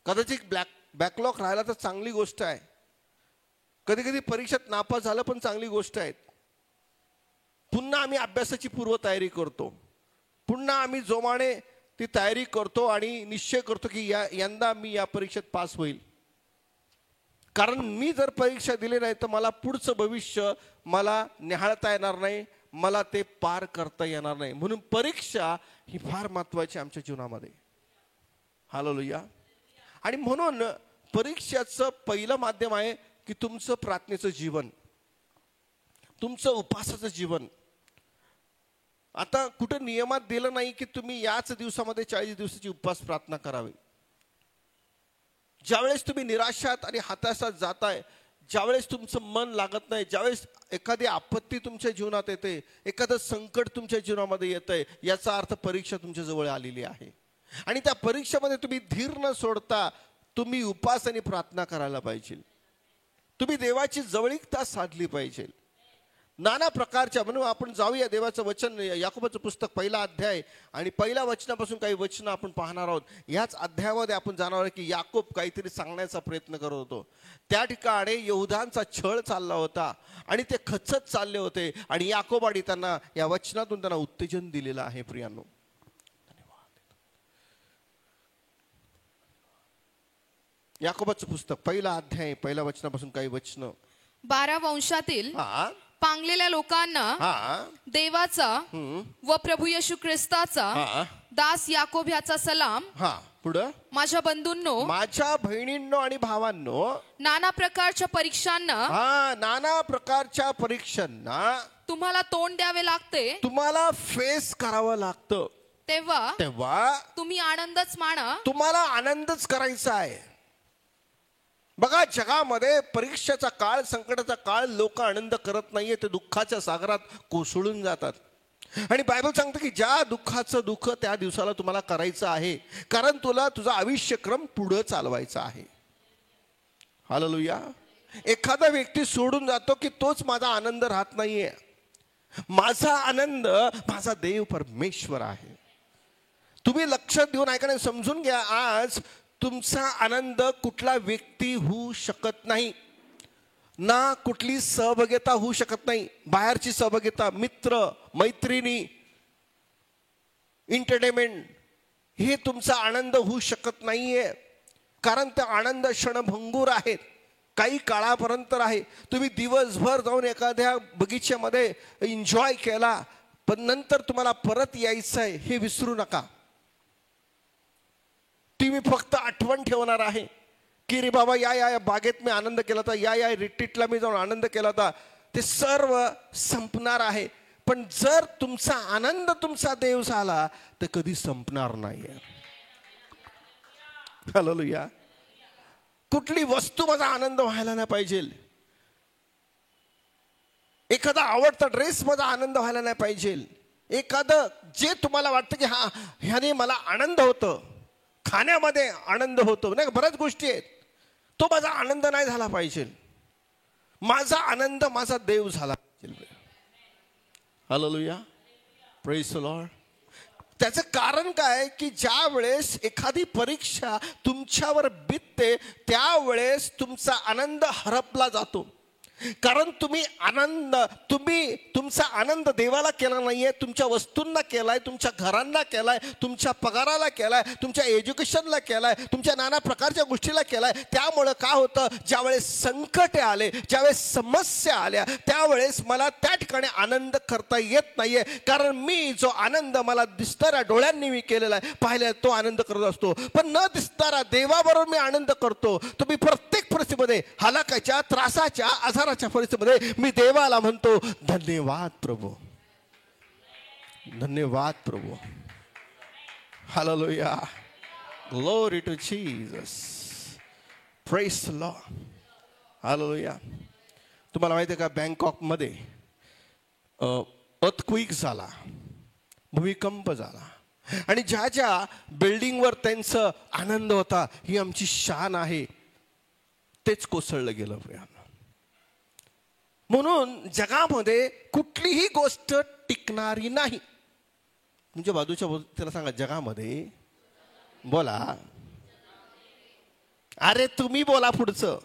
कदाचित बॅकलॉग राहिला तर चांगली गोष्ट आहे. कधी कधी परीक्षेत नापास झालं पण चांगली गोष्ट आहे. पुन्हा आम्ही अभ्यासाची पूर्वतयारी करतो, पुन्हा आम्ही जोमाने ती तयारी करतो आणि निश्चय करतो की यंदा मी या परीक्षेत पास होईल. कारण मी जर परीक्षा दिली नाही तर मला पुढचं भविष्य मला निहाळता येणार नाही, मला ते पार करता येणार नाही. म्हणून परीक्षा ही फार महत्वाची आमच्या जीवनामध्ये. हालेलुया. आणि म्हणून परीक्षेचं पहिलं माध्यम आहे की तुमचं प्रार्थनेचं जीवन, तुमचं उपासाचं जीवन. आता कुठे नियमात दिलं नाही की तुम्ही याच दिवसामध्ये 40 दिवसाची उपवास प्रार्थना करावी. ज्यावेळेस तुम्ही निराशात आणि हताशात जाताय, ज्यावेळेस तुमचं मन लागत नाही, ज्यावेळेस एखादी आपत्ती तुमच्या जीवनात येते, एखादं संकट तुमच्या जीवनामध्ये येतंय, याचा अर्थ परीक्षा तुमच्या जवळ आलेली आहे. आणि त्या परीक्षेमध्ये तुम्ही धीर न सोडता तुम्ही उपास आणि प्रार्थना करायला पाहिजे. तुम्ही देवाची जवळीकता साधली पाहिजे. नाना प्रकारच्या, म्हणून आपण जाऊया देवाचं वचन, याकोबाचं पुस्तक 1 अध्याय आणि 1 वचनापासून काही वचन आपण पाहणार आहोत. याच अध्यायामध्ये आपण जाणार आहोत की याकोब काहीतरी सांगण्याचा प्रयत्न करत होतो. त्या ठिकाणी यहूदांचा छळ चालला होता आणि ते खचत चालले होते आणि याकोबाने त्यांना या वचनातून त्यांना उत्तेजन दिलेलं आहे. प्रियांनो, याकोबाचं पुस्तक 1 अध्याय 1 वचनापासून काही वचन. 12 वंशातील पांगलेल्या लोकांना देवाचा व प्रभू येशू ख्रिस्ताचा दास याकोब ह्याचा सलाम. पुढं, माझ्या बंधूंनो, माझ्या बहिणींनो आणि भावांनो, नाना प्रकारच्या परीक्षांना तुम्हाला तोंड द्यावे लागते, तुम्हाला फेस करावं लागतं. तेव्हा तुम्ही आनंदच माना. तुम्हाला आनंदच करायचा आहे. बघा, जगामध्ये परीक्षेचा काळ, संकटाचा काळ, लोक आनंद करत नाहीये, ते दुःखाच्या सागरात कोसळून जातात. आणि बायबल सांगतं की ज्या दुःखाचं दुःख त्या दिवसाला तुम्हाला करायचं आहे, कारण तुला तुझा आयुष्यक्रम पुढे चालवायचा आहे. हालेलुया. एखादा व्यक्ती सोडून जातो की तोच माझा आनंद राहत नाहीये. माझा आनंद माझा देव परमेश्वर आहे. तुम्ही लक्ष देऊन ऐका आणि समजून घ्या, आज तुमचा आनंद कुठला व्यक्ती होऊ शकत नाही, ना कुठली सहभागिता होऊ शकत नाही. बाहेरची सहभागिता, मित्र मैत्रिणी, एंटरटेनमेंट, हे तुमचा आनंद होऊ शकत नाहीये. कारण ते आनंद क्षणभंगूर आहेत, काही काळापर्यंत आहे. तुम्ही दिवसभर जाऊन एखाद्या बगीच्यामध्ये एन्जॉय केला, पण नंतर तुम्हाला परत यायचं आहे हे विसरू नका. तुम्ही फक्त आठवण ठेवणार आहे की रे बाबा, या बागेत मी आनंद केला होता, या रिट्रीटला मी जाऊन आनंद केला होता. ते सर्व संपणार आहे. पण जर तुमचा आनंद तुमचा देव झाला तर कधी संपणार नाही. हालेलुया. कुठली वस्तू माझा आनंद व्हायला नाही पाहिजे, एखादा आवडता ड्रेस माझा आनंद व्हायला नाही पाहिजे, एखादं जे तुम्हाला वाटतं की ह्याने मला आनंद होतो, खाण्यामध्ये आनंद होतो, नाही बऱ्याच गोष्टी आहेत, तो माझा आनंद नाही झाला पाहिजे. माझा आनंद माझा देव झाला पाहिजे. हालेलुया. Praise the Lord. त्याचं कारण काय की ज्या वेळेस एखादी परीक्षा तुमच्यावर बीतते त्यावेळेस तुमचा आनंद हरपला जातो. कारण तुम्ही तुमचा आनंद देवाला केला नाहीये, तुमच्या वस्तूंना केलाय, तुमच्या घरांना केलाय, तुमच्या पगाराला केलाय, तुमच्या एज्युकेशनला केलाय, तुमच्या नाना प्रकारच्या गोष्टीला केलाय. त्यामुळं काय होतं, ज्यावेळेस संकटे आले, ज्यावेळेस समस्या आल्या, त्यावेळेस मला त्या ठिकाणी आनंद करता येत नाहीये. कारण मी जो आनंद मला दिसणाऱ्या डोळ्यांनी मी केलेला आहे, पाहिला, तो आनंद करत असतो. पण न दिसणारा देवाबरोबर मी आनंद करतो. तुम्ही प्रत्येक परिस्थितीमध्ये, हलाकाच्या, त्रासाच्या, आजाराच्या परिस्थितीमध्ये मी देवाला म्हणतो, धन्यवाद प्रभू, धन्यवाद प्रभू. Hallelujah, glory to Jesus, praise the Lord. Hallelujah. तुम्हाला माहिती आहे का, बँकॉकमध्ये अर्थक्वेक झाला, भूमिकंप झाला, आणि ज्या ज्या बिल्डिंगवर त्यांचा आनंद होता, ही आमची शान आहे, तेच कोसळलं गेलं. म्हणून जगामध्ये कुठलीही गोष्ट टिकणारी नाही. म्हणजे बाजूच्या त्याला सांगा, जगामध्ये, बोला, अरे तुम्ही बोला पुढचं.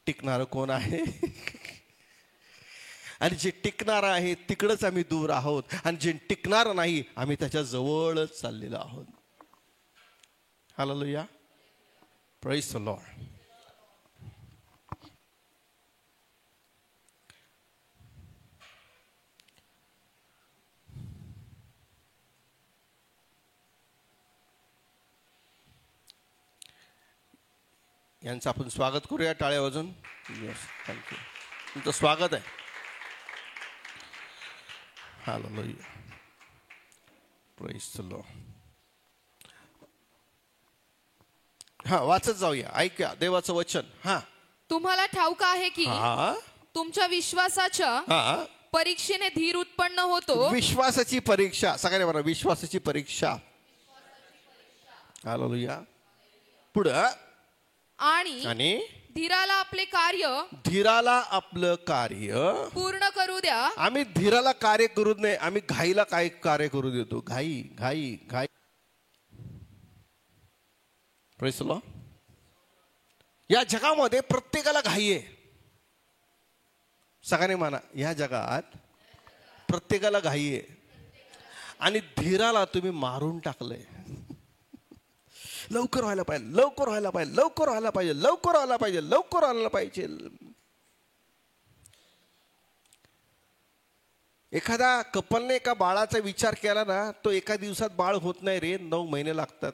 टिकणार कोण आहे? आणि जे टिकणार आहे तिकडच आम्ही दूर आहोत, आणि जे टिकणार नाही आम्ही त्याच्या जवळच चाललेलो आहोत. Hallelujah, praise the Lord. यांचं आपण स्वागत करूया टाळ्या वाजून. येस, थँक्यू, तुमचं स्वागत आहे. Hallelujah, praise the Lord. हा, वाचत जाऊया, ऐका देवाचं वचन. हा, तुम्हाला ठाऊक आहे की हा, तुमच्या विश्वासाच्या हा, परीक्षेने धीर उत्पन्न होतो. विश्वासाची परीक्षा, सगळ्यांनी बरं, विश्वासाची परीक्षा. हालेलुया. पुढं, आणि धीराला आपले कार्य, धीराला आपलं कार्य पूर्ण करू द्या. आम्ही धीराला कार्य करू नये, आम्ही घाईला काय कार्य करू देतो. घाई घाई घाई. Praise the Lord. या जगामध्ये प्रत्येकाला घाई आहे. सगळ्यांनी म्हणा, या जगात प्रत्येकाला घाई आहे, आणि धीराला तुम्ही मारून टाकलंय. लवकर व्हायला पाहिजे, लवकर व्हायला पाहिजे, लवकर व्हायला पाहिजे, लवकर व्हायला पाहिजे, लवकर व्हायला पाहिजे. एखादा कपलने एका बाळाचा विचार केला ना, तो एका दिवसात बाळ होत नाही रे, 9 महिने लागतात.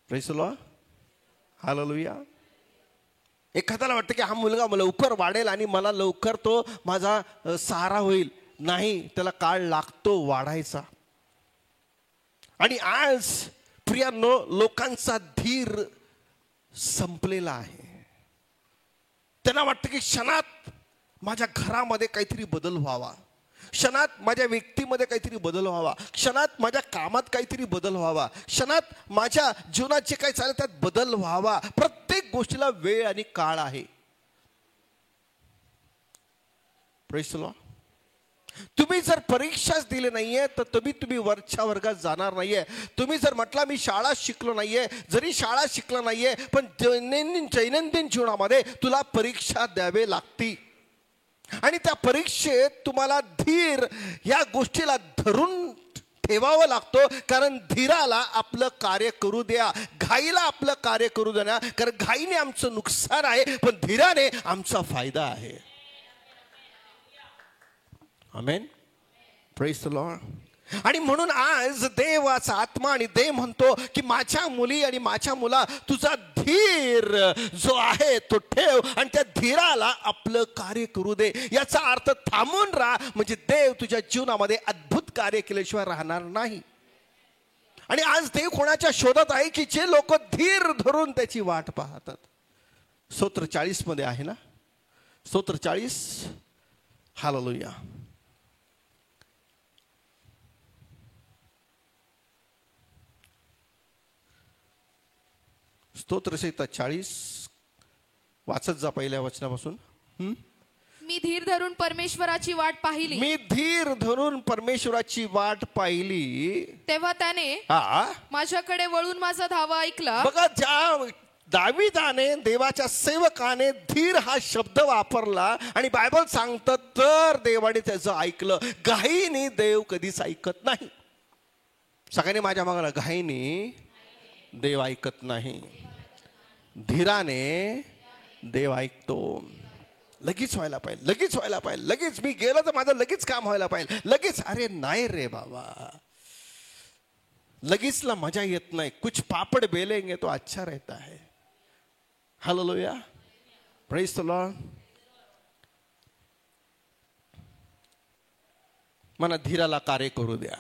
Praise the Lord. हालेलुया. एखाद्याला वाटतं की हा मुलगा लवकर वाढेल आणि मला लवकर तो माझा सहारा होईल. नाही, त्याला काळ लागतो वाढायचा. आणि आज प्रियांनो, लोकांचा धीर संपलेला आहे. त्यांना वाटतं की क्षणात माझ्या घरामध्ये काहीतरी बदल व्हावा, क्षणात माझ्या व्यक्तीमध्ये काहीतरी बदल व्हावा, क्षणात माझ्या कामात काहीतरी बदल व्हावा, क्षणात माझ्या जीवनात जे काही चाललं त्यात बदल व्हावा. प्रत्येक गोष्टीला वेळ आणि काळ आहे. Praise the Lord. तुम्ही जर परीक्षाच दिली नाहीये तर तुम्ही वरच्या वर्गात जाणार नाहीये. तुम्ही जर म्हटला मी शाळा शिकलो नाहीये, जरी शाळा शिकला नाहीये, पण दैनंदिन जीवनामध्ये तुला परीक्षा द्यावे लागती, आणि त्या परीक्षेत तुम्हाला धीर या गोष्टीला धरून ठेवावं लागतो. कारण धीराला आपलं कार्य करू द्या, घाईला आपलं कार्य करू द्या. कारण घाईने आमचं नुकसान आहे, पण धीराने आमचा फायदा आहे. Amen, praise the Lord. आणि म्हणून आज देवाचा आत्मा आणि देव म्हणतो की माझ्या मुली आणि माझ्या मुला, तुझा धीर जो आहे तो ठेव, आणि त्या धीराला आपलं कार्य करू दे. याचा अर्थ थांबून राहा, म्हणजे देव तुझ्या जीवनामध्ये अद्भुत कार्य केल्याशिवाय राहणार नाही. आणि आज देव कोणाच्या शोधात आहे की जे लोक धीर धरून त्याची वाट पाहतात. स्तोत्र 40 मध्ये आहे ना, स्तोत्र 40. हालेलुया. स्तोत्रसंहिता 40 वाचत जा पहिल्या वचनापासून. मी मी धीर धरून परमेश्वराची वाट पाहिली. मी धीर धरून परमेश्वराची वाट पाहिली. तेव्हा त्याने माझ्याकडे वळून माझा धावा ऐकला. बघा, ज्या दाविदाने, देवाच्या सेवकाने धीर हा शब्द वापरला आणि बायबल सांगतं तर देवाने त्याचं ऐकलं. घाईने देव कधीच ऐकत नाही. सगळ्यांनी माझ्या मागला, घाईने देव ऐकत नाही, धीराने देव ऐकतो. लगेच व्हायला पाहिजे, लगेच व्हायला पाहिजे, लगेच मी गेलो तर माझं लगेच काम व्हायला पाहिजे, लगेच. अरे नाही रे बाबा, लगेचला मजा येत नाही. कुछ पापड़ बेलेंगे तो अच्छा रहता है. Hallelujah, praise the Lord. मला धीराला कार्य करू द्या.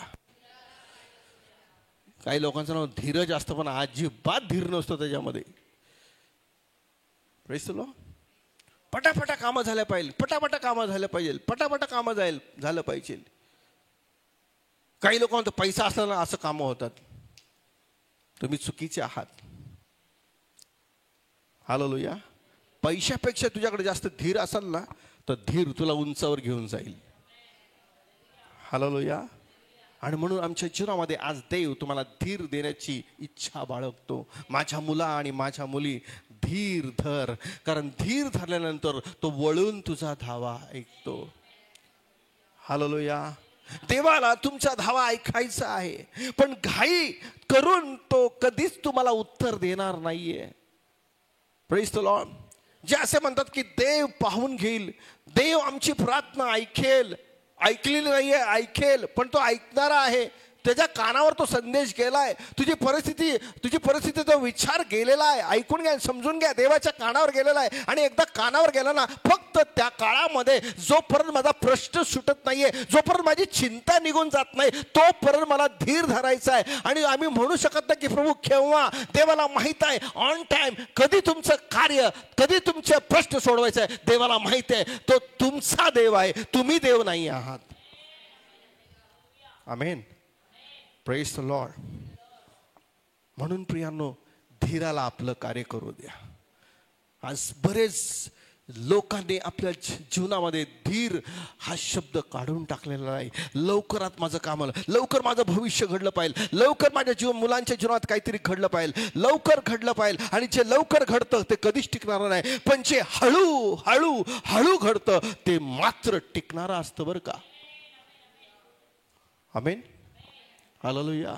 काही लोकांचं नाव धीरज असतं पण अजिबात धीर नसतो त्याच्यामध्ये. Praise the Lord. पटापटा कामं झाल्या पाहिजे, पटापटा कामं झालं पाहिजे, पटापटा कामं झालं पाहिजे. काही लोक म्हणतात पैसा असला ना असं कामं होतात. तुम्ही चुकीचे आहात. हालेलुया. पैशापेक्षा तुझ्याकडे जास्त धीर असेल ना तर धीर तुला उंचावर घेऊन जाईल. हालेलुया. आणि म्हणून आमच्या जीवनामध्ये आज देव तुम्हाला धीर देण्याची इच्छा बाळगतो. माझ्या मुला आणि माझ्या मुली, धीर धर, कारण धीर धरल्यानंतर तो वळून तुझा धावा ऐकतो. हालेलुया. देवाला तुमचा धावा ऐकायचा आहे, पण घाई करून तो कधीच तुम्हाला उत्तर देणार नाहीये. Praise the Lord. जे असे म्हणतात की देव पाहून घेईल, देव आमची प्रार्थना ऐकेल, ऐकलेली नाहीये, ऐकेल, पण तो ऐकणारा आहे. त्याच्या कानावर तो संदेश गेलाय. तुझी परिस्थिती तो विचार गेलेला आहे. ऐकून घ्या, समजून घ्या. देवाच्या कानावर गेलेला आहे. आणि एकदा कानावर गेला ना, फक्त त्या काळामध्ये जोपर्यंत माझा प्रश्न सुटत नाहीये, जोपर्यंत माझी चिंता निघून जात नाही, तोपर्यंत मला धीर धरायचा आहे. आणि आम्ही म्हणू शकत नाही की प्रभू केव्हा. देवाला माहित आहे ऑन टाइम कधी तुमचं कार्य, कधी तुमचे प्रश्न सोडवायचा आहे. देवाला माहित आहे तो तुमचा देव आहे, तुम्ही देव नाही आहात. आमेन. Praise the Lord. म्हणून प्रियांनो, धीराला आपलं कार्य करू द्या. आज बरेच लोकांनी आपल्या जीवनामध्ये धीर हा शब्द काढून टाकलेला नाही. लवकरात माझं काम आलं, लवकर माझं भविष्य घडलं पाहिजे, लवकर माझ्या मुलांच्या जीवनात काहीतरी घडलं पाहिजे, लवकर घडलं पाहिजे. आणि जे लवकर घडतं ते कधीच टिकणार नाही, पण जे हळू हळू हळू घडतं ते मात्र टिकणारं असतं बरं का. आमेन. हालेलुया.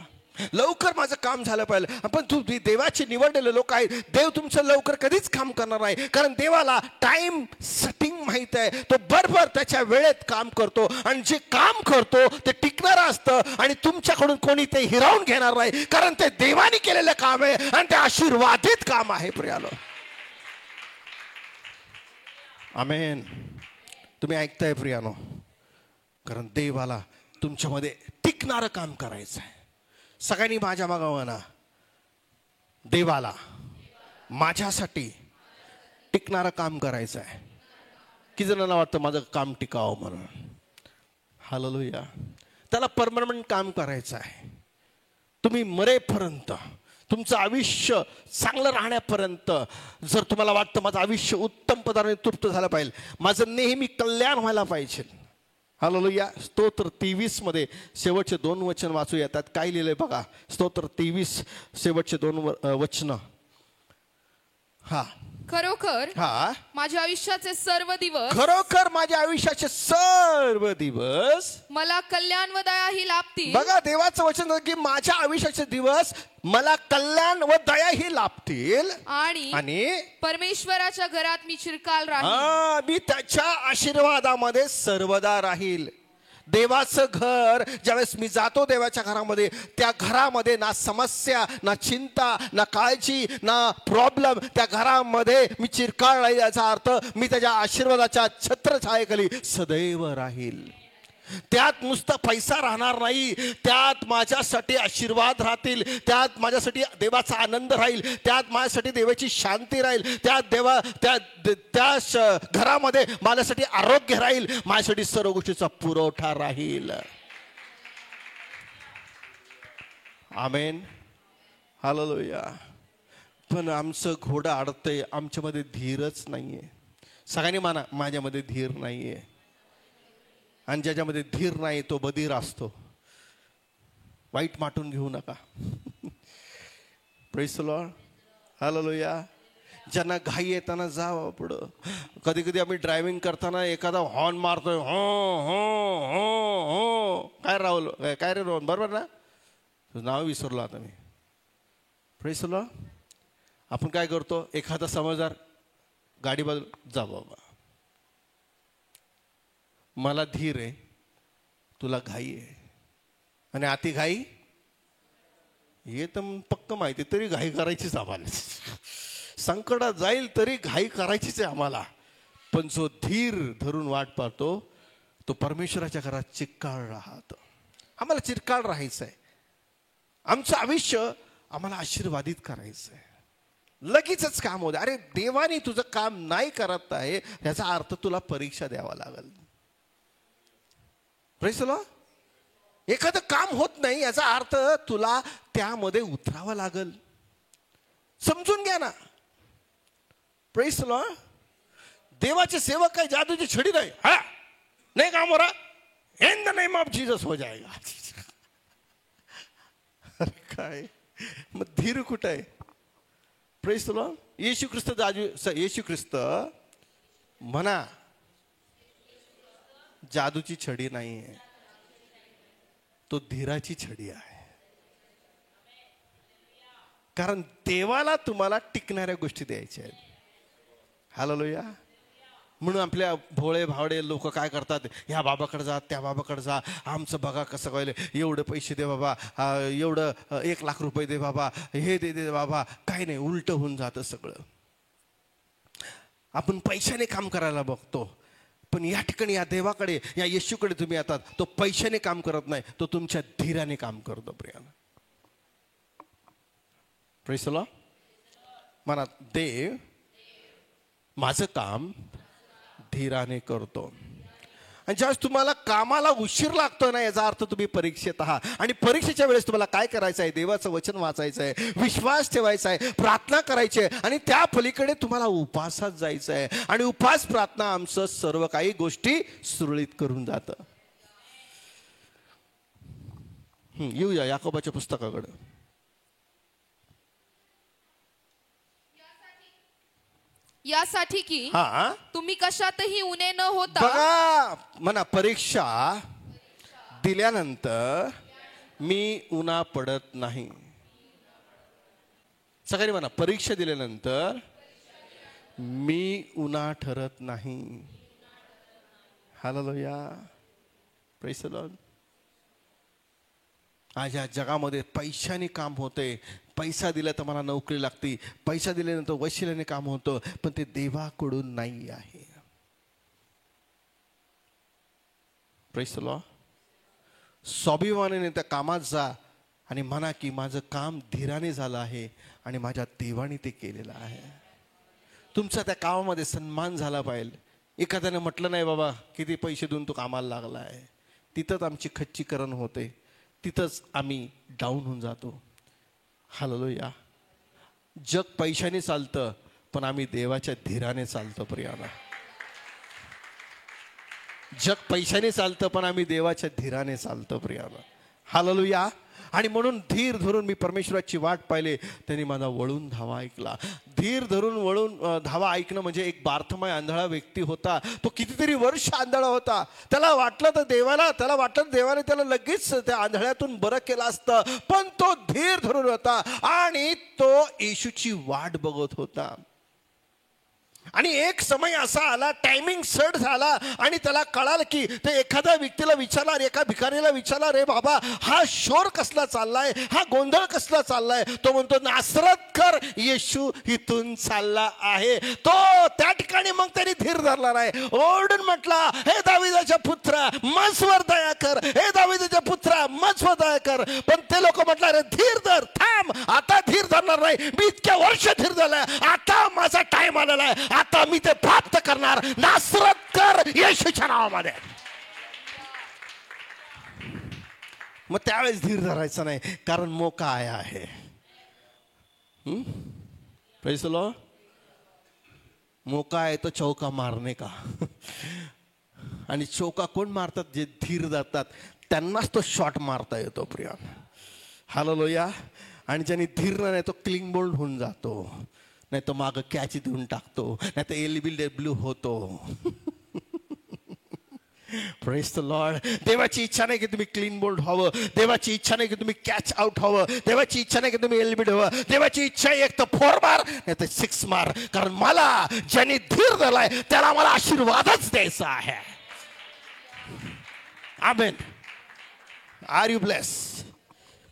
लवकर माझं काम झालं पाहिजे, पण तुम्ही देवाचे निवडलेले लोक आहेत. देव तुमचं लवकर कधीच काम करणार नाही, कारण देवाला टाइम सेटिंग माहित आहे. तो बरोबर त्याच्या वेळेत काम करतो, आणि जे काम करतो ते टिकणारं असतं. आणि तुमच्याकडून कोणी ते हिरावून घेणार नाही, कारण ते देवाने केलेलं काम आहे आणि ते आशीर्वादित काम आहे. प्रियालो, आमेन. तुम्ही ऐकताय प्रियानो, कारण देवाला तुमच्यामध्ये टिकणारं काम करायचं आहे. सगळ्यांनी माझ्या मागावं ना, देवाला माझ्यासाठी टिकणारं काम करायचं आहे. किती जणांना वाटतं माझं काम टिकावं म्हणून. हालेलुया. त्याला परमनंट काम करायचं आहे. तुम्ही मरेपर्यंत, तुमचं आयुष्य चांगलं राहण्यापर्यंत, जर तुम्हाला वाटतं माझं आयुष्य उत्तम पदाने तृप्त झालं पाहिजे, माझं नेहमी कल्याण व्हायला पाहिजे. हालेलुया. स्तोत्र 23 मध्ये शेवटचे 2 वचन वाचूया. त्यात काय लिहिलंय बघा. स्तोत्र 23 शेवटचे 2 वचन. हा. खरोखर माझ्या आयुष्याचे सर्व दिवस, खरोखर माझ्या आयुष्याचे सर्व दिवस मला कल्याण व दया ही लाभतील. बघा, देवाचं वचन की माझ्या आयुष्याचे दिवस मला कल्याण व दया ही लाभतील, आणि परमेश्वराच्या घरात मी चिरकाल राहील. मी त्याच्या आशीर्वादामध्ये सर्वदा राहील. देवाचं घर, ज्यावेळेस मी जातो देवाच्या घरामध्ये, त्या घरामध्ये ना समस्या, ना चिंता, ना काळजी, ना प्रॉब्लेम. त्या घरामध्ये मी चिरकाळ राहील, याचा अर्थ मी त्याच्या आशीर्वादाच्या छत्रछायेखाली सदैव राहील. त्यात नुसता पैसा राहणार नाही, त्यात माझ्यासाठी आशीर्वाद राहतील, त्यात माझ्यासाठी देवाचा आनंद राहील, त्यात माझ्यासाठी देवाची शांती राहील, त्या घरामध्ये माझ्यासाठी आरोग्य राहील, माझ्यासाठी सर्व गोष्टीचा पुरवठा राहील. आमेन. हालेलुया. पण आमचं घोडं अडतंय, आमच्यामध्ये धीरच नाहीये. सगळ्यांनी माना, माझ्यामध्ये धीर नाहीये. आणि ज्याच्यामध्ये धीर नाही तो बधीर असतो. वाईट माटून घेऊ नका. Praise the Lord. हालेलुया. ज्यांना घाई येताना जावं पुढं. कधी कधी आम्ही ड्रायव्हिंग करताना एखादा हॉर्न मारतोय, हो हो हो हो. काय राहुल, काय रे रोहन, बरोबर ना? तुझं नाव विसरलो आता मी. Praise the Lord. आपण काय करतो, एखादा समजदार गाडी बाजू, जा बाबा, मला धीर आहे, तुला घाई आहे. आणि अति घाई हे तर पक्क माहिती, तरी घाई करायचीच आम्हाला. संकटात जाईल तरी घाई करायचीच आहे आम्हाला. पण जो धीर धरून वाट पाहतो तो परमेश्वराच्या घरात चिरकाळ राहतो. आम्हाला चिरकाळ राहायचं आहे. आमचं आयुष्य आम्हाला आशीर्वादित करायचं आहे. लगेचच काम होते. अरे देवाने तुझं काम नाही करत आहे याचा अर्थ तुला परीक्षा द्यावा लागेल. Praise the Lord. एखादं काम होत नाही याचा अर्थ तुला त्यामध्ये उतरावं लागेल. समजून घ्या ना. Praise the Lord. देवाचे सेवक काय जादूची छडी नाही. हा नाही काम हो रहा, in the name of Jesus हो जाएगा. अरे काय मग धीर कुठं आहे? Praise the Lord. Yeshu Khrist म्हणा, जादूची छडी नाही आहे, तो धीराची छडी आहे. कारण देवाला तुम्हाला टिकणाऱ्या गोष्टी द्यायच्या आहेत. हालेलुया. म्हणून आपल्या भोळे भावडे लोक काय करतात, ह्या बाबाकडे जा, त्या बाबाकडे जा, आमचं बघा कसं कळलं, एवढे पैसे दे बाबा, एवढं 1 लाख रुपये दे बाबा, हे दे बाबा. काही नाही, उलट होऊन जातं सगळं. आपण पैशाने काम करायला बघतो, पण या ठिकाणी या देवाकडे, या येशूकडे तुम्ही येतात, तो पैशाने काम करत नाही, तो तुमच्या धीराने काम करतो. प्रियानं प्रेज द लॉर्ड. म्हणा, देव माझं काम धीराने करतो. आणि ज्यावेळेस तुम्हाला कामाला उशीर लागतो ना, याचा अर्थ तुम्ही परीक्षेत आहात. आणि परीक्षेच्या वेळेस तुम्हाला काय करायचं आहे? देवाचं वचन वाचायचं आहे, विश्वास ठेवायचा आहे, प्रार्थना करायची आहे, आणि त्या पलीकडे तुम्हाला उपासात जायचं आहे. आणि उपास प्रार्थना आमचं सर्व काही गोष्टी सुरळीत करून जातं. येऊया याकोबाच्या पुस्तकाकडे. यासाठी की हा, तुम्ही कशातही उणे न होता. बघा म्हणा, परीक्षा दिल्यानंतर मी उन्हा पडत नाही. सगळ्यांनी म्हणा, परीक्षा दिल्यानंतर मी उन्हा ठरत नाही. हालेलुया. Praise the Lord. आज या जगामध्ये पैशाने काम होते. पैसा दिला तर मला नोकरी लागते, पैसा दिल्यानंतर वशिल्याने काम होतं, पण ते देवाकडून नाही आहे. Praise the Lord. स्वाभिमानाने त्या कामात जा आणि म्हणा की माझं काम धीराने झालं आहे आणि माझ्या देवाने ते केलेलं आहे. तुमचा त्या कामामध्ये सन्मान झाला पाहिजे. एखाद्याने म्हटलं नाही बाबा किती पैसे देऊन तो कामाला लागला आहे, तिथंच आमची खच्चीकरण होते, तिथंच आम्ही डाऊन होऊन जातो. हालेलुया. जग पैशाने चालतं, पण आम्ही देवाच्या धीराने चालतो. प्रियाला, जग पैशाने चालतं, पण आम्ही देवाच्या धीराने चालतो. प्रियाला, हालेलुया. आणि म्हणून धीर धरून मी परमेश्वराची वाट पाहिली, त्यांनी माझा वळून धावा ऐकला. धीर धरून वळून धावा ऐकणं म्हणजे, एक बार्थमय आंधळा व्यक्ती होता, तो कितीतरी वर्ष आंधळा होता. त्याला वाटलं तर देवाने त्याला लगेच त्या आंधळ्यातून बरं केलं असतं, पण तो धीर धरून होता आणि तो येशूची वाट बघत होता. आणि एक समय असा आला, टायमिंग सेट झाला आणि त्याला कळालं की ते एखाद्या व्यक्तीला विचारणार, एका भिकारीला विचारणार, रे बाबा हा शोर कसला चाललाय, हा गोंधळ कसला चाललाय? तो म्हणतो, नासरतकर येशू इथून चालला आहे. तो त्या ठिकाणी मग त्यांनी धीर धरला नाही, ओरडून म्हटला, हे दाविदाच्या पुत्रा माझवर दया कर, हे दाविदाच्या पुत्रा माझवर दया कर. पण ते लोक म्हटलं, रे धीर धर, थांब, आता धीर धरणार नाही, मी इतक्या वर्ष धीर धरलाय, आता माझा टाइम आलेला आहे, आता मी ते प्राप्त करणार, नासरतकर येशूच्या नावामध्ये. मग त्यावेळेस धीर धरायचा नाही, कारण मोका आया आहे. Praise the Lord. मोका आहे तो चौका मारणे का. आणि चौका कोण मारतात? जे धीर जातात त्यांनाच तो शॉट मारता येतो प्रिया. हालेलुया. आणि ज्याने धीर नाही तो क्लिंग बोल्ड होऊन जातो, नाही तो मागं कॅच देऊन टाकतो, नाही तर LBW होतो. Praise the Lord. देवाची इच्छा नाही की तुम्ही क्लीन बोल्ड व्हावं, देवाची इच्छा नाही की तुम्ही कॅच आउट व्हावं, देवाची इच्छा नाही की तुम्ही LBW व्हावं. देवाची इच्छा एक तर 4 मार नाही तर 6 मार. कारण मला ज्याने धीर दिलाय त्याला मला आशीर्वादच द्यायचा आहे. आमेन. Are you bless.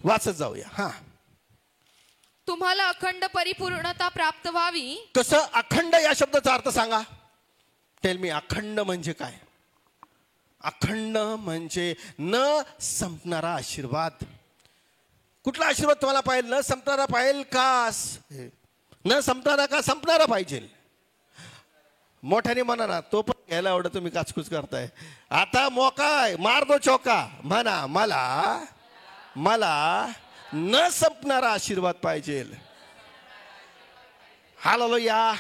वाचत जाऊया. हा. तुम्हाला अखंड परिपूर्णता प्राप्त व्हावी. कसं अखंड या शब्दाचा अर्थ सांगा. टेल मी, अखंड म्हणजे काय? अखंड म्हणजे न संपणारा आशीर्वाद. कुठला आशीर्वाद तुम्हाला पाहिजे? न संपणारा पाहिजे का? न संपणारा का संपणारा पाहिजे? मोठ्याने म्हणा ना. तो पण घ्यायला आवडत, तुम्ही काचकूच करताय. आता मोका मार दो चौका. म्हणा, मला न संपणारा आशीर्वाद पाहिजे. हालेलुया.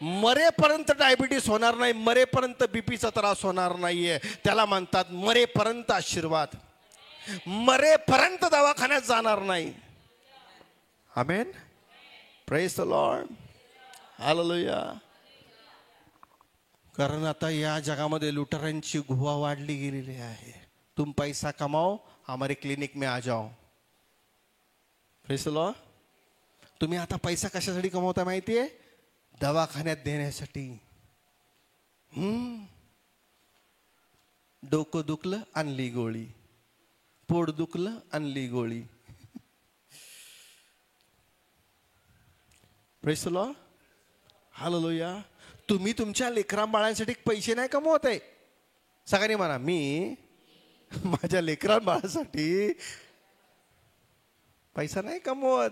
मरेपर्यंत डायबिटीस होणार नाही, मरेपर्यंत बीपीचा त्रास होणार नाहीये. त्याला म्हणतात मरेपर्यंत आशीर्वाद. मरेपर्यंत दवाखान्यात जाणार नाही. Amen. Praise the Lord. Hallelujah. कारण आता या जगामध्ये लुटारांची गुहा वाढली गेलेली आहे. तुम पैसा कमाओ, हमारे क्लिनिक में आ जाओ. Praise the Lord. तुम्ही आता पैसा कशासाठी कमवता माहितीये? दवाखान्यात देण्यासाठी. डोकं दुखलं आणली गोळी, पोट दुखलं आणली गोळी. Praise the Lord. हालेलुया. तुम्ही तुमच्या लेकरां बाळांसाठी पैसे नाही कमवत आहे. सगळ्यांनी म्हणा, मी माझ्या लेकरां बाळासाठी पैसा नाही कमवत.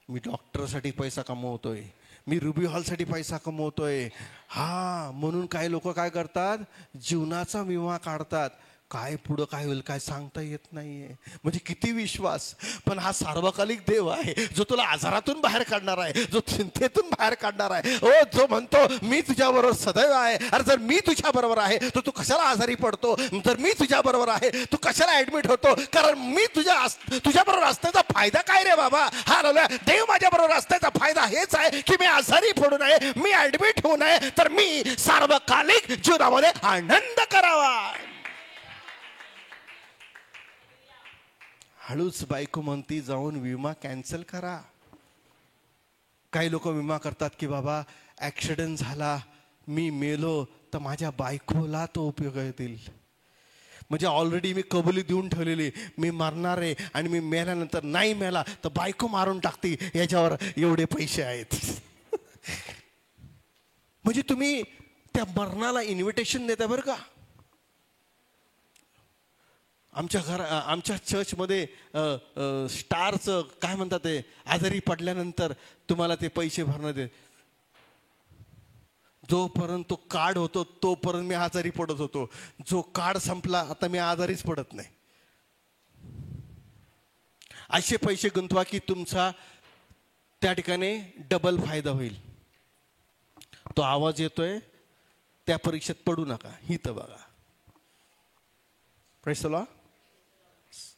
मी डॉक्टरसाठी पैसा कमवतोय, मी रुबी हॉलसाठी पैसा कमवतोय. हा, म्हणून काही लोक काय करतात? जीवनाचा विमा काढतात. काय पुढं काय होईल काय सांगता येत नाहीये. म्हणजे किती विश्वास. पण हा सार्वकालिक देव आहे जो तुला आजारातून बाहेर काढणार आहे, जो चिंतेतून बाहेर काढणार आहे. ओ, जो म्हणतो मी तुझ्याबरोबर सदैव आहे. अरे जर मी तुझ्या बरोबर आहे तर तू कशाला आजारी पडतो? जर मी तुझ्या बरोबर आहे तू कशाला ऍडमिट होतो? कारण मी तुझ्या बरोबर असण्याचा फायदा काय रे बाबा? हा देव माझ्या बरोबर असण्याचा फायदा हेच आहे की मी आजारी पडू नये, मी ऍडमिट होऊ नये, तर मी सार्वकालिक जीवनामध्ये आनंद करावा. हळूच बायको म्हणती, जाऊन विमा कॅन्सल करा. काही लोक विमा करतात की बाबा ऍक्सिडेंट झाला, मी मेलो तर माझ्या बायकोला तो उपयोग येतील. म्हणजे ऑलरेडी मी कबुली देऊन ठेवलेली, मी मरणार आहे आणि मी मेल्यानंतर नाही मेला तर बायको मारून टाकते, याच्यावर एवढे पैसे आहेत. म्हणजे तुम्ही त्या मरणाला इन्व्हिटेशन देता बरं का. आमच्या चर्चमध्ये स्टारचं काय म्हणतात ते, आजारी पडल्यानंतर तुम्हाला ते पैसे भरणं दे. जोपर्यंत तो कार्ड होतो तोपर्यंत मी आजारी पडत होतो. जो कार्ड संपला आता मी आजारीच पडत नाही. असे पैसे गुंतवा की तुमचा त्या ठिकाणी डबल फायदा होईल. तो आवाज येतोय, त्या परीक्षेत पडू नका. ही तर बघा. Praise the Lord.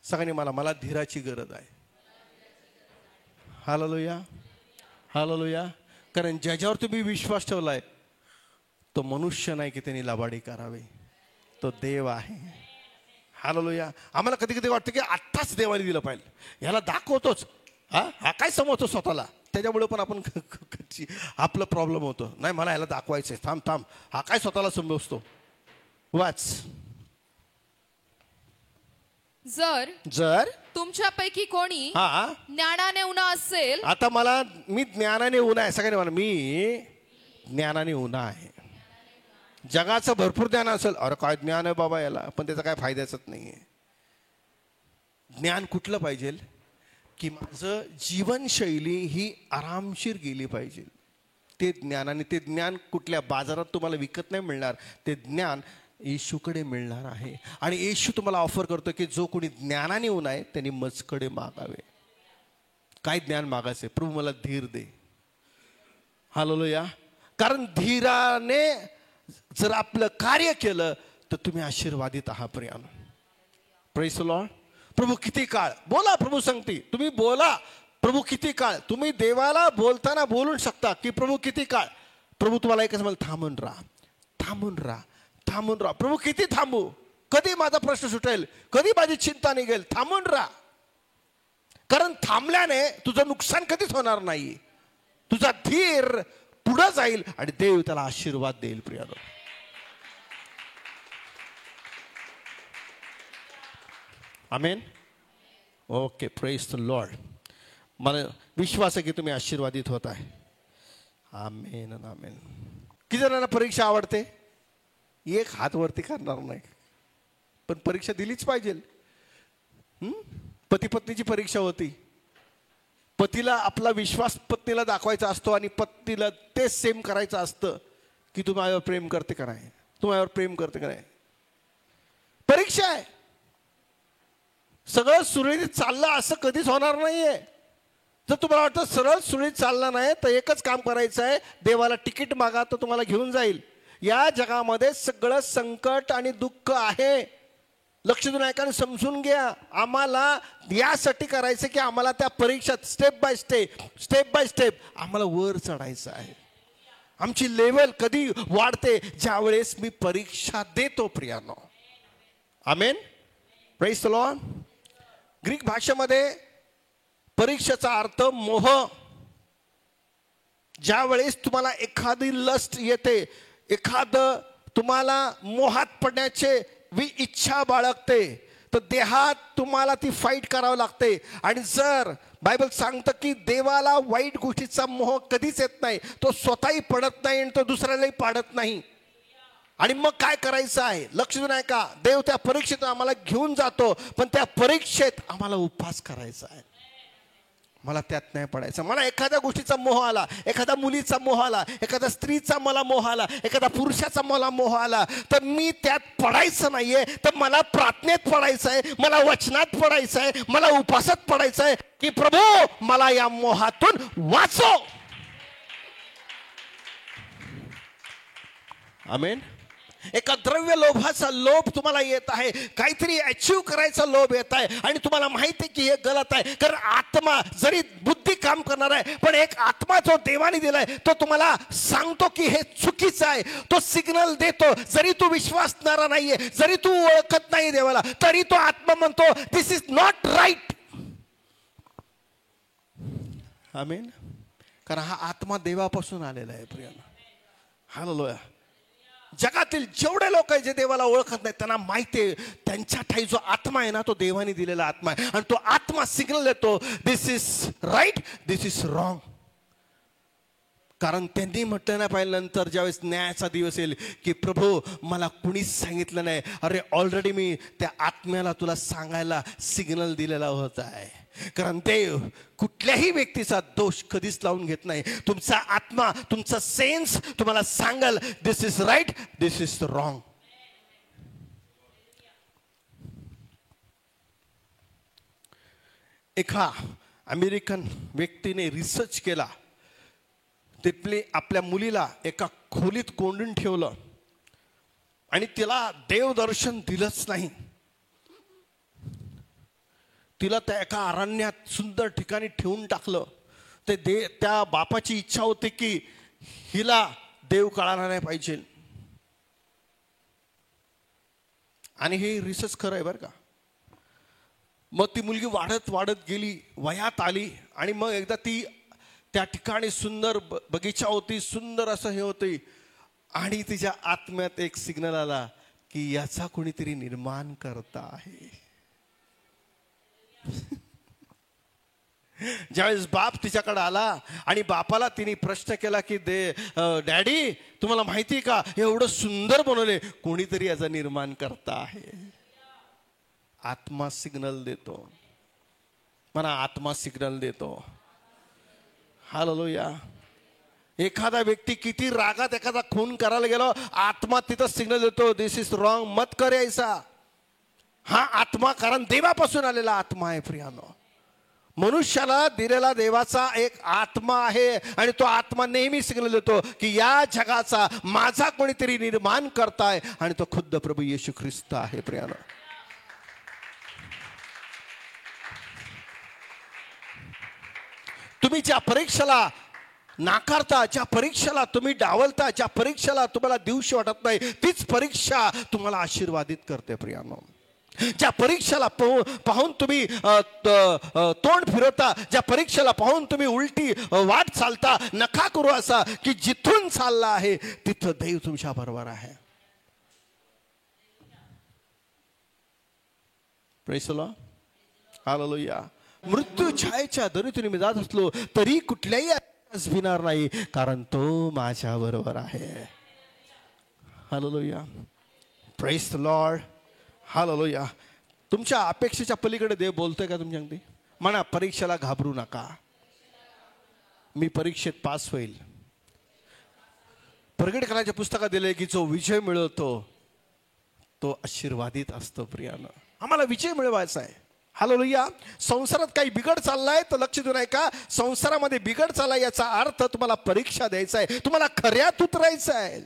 सगळ्यांनी मला धीराची गरज आहे. हालेलुया. हालेलुया. कारण ज्याच्यावर तुम्ही विश्वास ठेवलाय तो मनुष्य नाही की त्यांनी लबाडी करावे, तो देव आहे. हालेलुया. आम्हाला कधी कधी वाटतं की आत्ताच देवाने दिलं पाहिजे, ह्याला दाखवतोच. हा काय समजतो स्वतःला, त्याच्यामुळे पण आपण आपला प्रॉब्लेम होतो. नाही, मला ह्याला दाखवायचंय, थांब. हा काय स्वतःला समजतो. वाच. जर तुमच्यापैकी कोणी ज्ञानाने उन्हा असेल. आता मी ज्ञानाने उन्हा आहे. सगळ्यांनी म्हणा, मी ज्ञानाने उन्हा आहे. जगाचं भरपूर ज्ञान असेल, अरे काय ज्ञान आहे बाबा याला, पण त्याचा काय फायद्याच नाहीये. ज्ञान कुठलं पाहिजे? की माझं जीवनशैली ही आरामशीर गेली पाहिजे. ते ज्ञानाने, ते ज्ञान कुठल्या बाजारात तुम्हाला विकत नाही मिळणार. ते ज्ञान येशूकडे मिळणार आहे. आणि येशू तुम्हाला ऑफर करतो की जो कोणी ज्ञानाने येऊन आहे त्यांनी मजकडे मागावे. काय ज्ञान मागायचे? प्रभू मला धीर दे. हालेलुया. कारण धीराने जर आपलं कार्य केलं तर तुम्ही आशीर्वादित आहात प्रियानो. Praise the Lord. प्रभू किती काळ बोला, प्रभू सांगते तुम्ही बोला, प्रभू किती काळ. तुम्ही देवाला बोलताना बोलू शकता की प्रभू किती काळ. प्रभू तुम्हाला एकच म्हणलं, थांबून राहा, थांबून राहा, थांबून राहा. प्रभू किती थांबू, कधी माझा प्रश्न सुटेल, कधी माझी चिंता निघेल. थांबून राहा, कारण थांबल्याने तुझं नुकसान कधीच होणार नाही. तुझा धीर पुढे जाईल आणि देव त्याला आशीर्वाद देईल प्रियानो. Amen. Okay, praise the Lord. मला विश्वास आहे की तुम्ही आशीर्वादित होत आहे. आमेन आमेन. किती जणांना परीक्षा आवडते? एक हात वरती करणार नाही, पण परीक्षा दिलीच पाहिजे. पती पत्नीची परीक्षा होती. पतीला आपला विश्वास पत्नीला दाखवायचा असतो आणि पत्नीला ते सेम करायचं असतं की तू माझ्यावर प्रेम करते का नाही, तू माझ्यावर प्रेम करते का नाही. परीक्षा आहे. सगळं सुरळीत चाललं असं कधीच होणार नाहीये. जर तुम्हाला वाटतं सरळ सुरळीत चाललं नाही तर एकच काम करायचं आहे, देवाला तिकीट मागा, तो तुम्हाला घेऊन जाईल. या जगामध्ये सगळं संकट आणि दुःख आहे. लक्ष देऊन ऐका, समजून घ्या. आम्हाला यासाठी करायचं की आम्हाला त्या परीक्षात स्टेप बाय स्टेप आम्हाला वर चढायचं आहे. आमची लेवल कधी वाढते? ज्यावेळेस मी परीक्षा देतो प्रियानो. Amen. Praise the Lord. Greek भाषेमध्ये परीक्षेचा अर्थ मोह. ज्यावेळेस तुम्हाला एखादी लस्ट येते, एखादं तुम्हाला मोहात पडण्याचे इच्छा बाळगते, तर देहात तुम्हाला ती फाईट करावं लागते. आणि जर बायबल सांगतं की देवाला वाईट गोष्टीचा मोह कधीच येत नाही, तो स्वतःही पडत नाही आणि तो दुसऱ्यालाही पाडत नाही. आणि मग काय करायचं आहे? लक्ष देऊन ऐका. देव त्या परीक्षेत आम्हाला घेऊन जातो, पण त्या परीक्षेत आम्हाला उपवास करायचा आहे. मला त्यात नाही पडायचं. मला एखाद्या गोष्टीचा मोह आला, एखाद्या मुलीचा मोह आला, एखाद्या स्त्रीचा मला मोह आला, एखाद्या पुरुषाचा मला मोह आला, तर मी त्यात पडायचं नाहीये. तर मला प्रार्थनेत पडायचं आहे, मला वचनात पडायचं आहे, मला उपासात पडायचं आहे की प्रभू मला या मोहातून वाचव. आमेन. एका द्रव्य लोभाचा लोभ तुम्हाला येत आहे, काहीतरी अचीव करायचा लोभ येत आहे आणि तुम्हाला माहिती आहे की हे गलत आहे. कारण आत्मा जरी बुद्धी काम करणार आहे, पण एक आत्मा जो देवाने दिलाय तो तुम्हाला सांगतो की हे चुकीचं आहे. तो सिग्नल देतो. जरी तू विश्वासणारा नाहीये, जरी तू ओळखत नाही देवाला, तरी तो आत्मा म्हणतो दिस इज नॉट राईट. आमेन. कारण हा आत्मा देवापासून आलेला आहे प्रियानो. हालेलुया. जगातील जेवढे लोक आहेत जे देवाला ओळखत नाहीत त्यांना माहिती आहे त्यांच्या ठाई जो आत्मा आहे ना, तो देवाने दिलेला आत्मा आहे. आणि तो आत्मा सिग्नल देतो this is right, this is wrong. कारण त्यांनी म्हटलं नाही पाहिजे नंतर ज्यावेळेस न्यायाचा दिवस येईल की प्रभू मला कुणीच सांगितलं नाही. अरे ऑलरेडी मी त्या आत्म्याला तुला सांगायला सिग्नल दिलेला होता आहे. कारण देव कुठल्याही व्यक्तीचा दोष कधीच लावून घेत नाही. तुमचा आत्मा, तुमचा सेन्स तुम्हाला सांगेल this is right, this is wrong. एका अमेरिकन व्यक्तीने रिसर्च केला. ते आपल्या मुलीला एका खोलीत कोंडून ठेवलं आणि तिला देवदर्शन दिलंच नाही. तिला त्या एका अरण्यात सुंदर ठिकाणी ठेवून टाकलं. त्या बापाची इच्छा होती की हिला देव कळाला नाही पाहिजे. आणि हे रिसर्च खरं आहे बरं का. मग ती मुलगी वाढत वाढत गेली, वयात आली आणि मग एकदा ती त्या ठिकाणी सुंदर बगीचा होती, सुंदर असं हे होती आणि तिच्या आत्म्यात एक सिग्नल आला की याचा कोणीतरी निर्माण करता आहे. ज्यावेळेस बाप तिच्याकडे आला आणि बापाला तिने प्रश्न केला की डॅडी तुम्हाला माहिती का एवढं सुंदर बनवले, कोणीतरी याचा निर्माण करता आहे. आत्मा सिग्नल देतो. मला आत्मा सिग्नल देतो. हालेलुया. एखादा व्यक्ती किती रागात एखादा खून करायला गेलो, आत्मा तिथं सिग्नल देतो दिस इज रॉंग, मत करायचा. हा आत्मा कारण देवापासून आलेला आत्मा आहे प्रियानो. मनुष्याला दिलेला देवाचा एक आत्मा आहे आणि तो आत्मा नेहमी सिग्नल देतो की या जगाचा माझा कोणीतरी निर्माण करताय आणि तो खुद्द प्रभू येशू ख्रिस्त आहे. प्रियानो, तुम्ही ज्या परीक्षेला नाकारता, ज्या परीक्षेला तुम्ही डावलता, ज्या परीक्षेला तुम्हाला दिवशी वाटत नाही, तीच परीक्षा तुम्हाला आशीर्वादित करते. प्रियानो, ज्या परीक्षेला पाहून तुम्ही तोंड फिरवता, ज्या परीक्षेला पाहून तुम्ही उलटी वाट चालता, नका करू असा की जिथून चालला आहे तिथं देव तुमच्या बरोबर आहे. Praise the Lord, hallelujah. मृत्यू छायेच्या दरीतून मी जात असलो तरी कुठल्याही भिणार नाही, कारण तो माझ्या बरोबर आहे. Hallelujah, praise the Lord, hallelujah. तुमच्या अपेक्षेच्या पलीकडे देव बोलतोय का तुमच्या अगदी? म्हणा, परीक्षेला घाबरू नका, मी परीक्षेत पास होईल. प्रगट करायच्या पुस्तकात दिले की जो विजय मिळवतो तो आशीर्वादित असतो. प्रियानं, आम्हाला विजय मिळवायचा आहे. हालेलुया. संसारात काही बिघड चाललाय तर लक्ष देऊ नये का? संसारामध्ये बिघड चाललाय याचा अर्थ तुम्हाला परीक्षा द्यायचा आहे, तुम्हाला खऱ्यात उतरायचं आहे.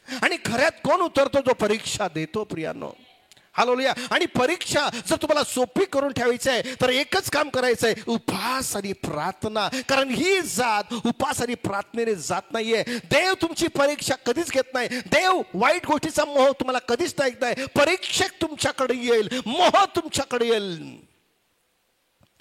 आणि खऱ्यात कोण उतरतो? जो परीक्षा देतो. प्रियानो, हालेलुया. आणि परीक्षा जर तुम्हाला सोपी करून ठेवायची आहे तर एकच काम करायचं आहे, उपवास आणि प्रार्थना. कारण ही जात उपवास आणि प्रार्थनेने जात नाहीये. देव तुमची परीक्षा कधीच घेत नाही. देव वाईट गोष्टीचा मोह तुम्हाला कधीच नाही ऐकत नाही. परीक्षक तुमच्याकडे येईल, मोह तुमच्याकडे येईल.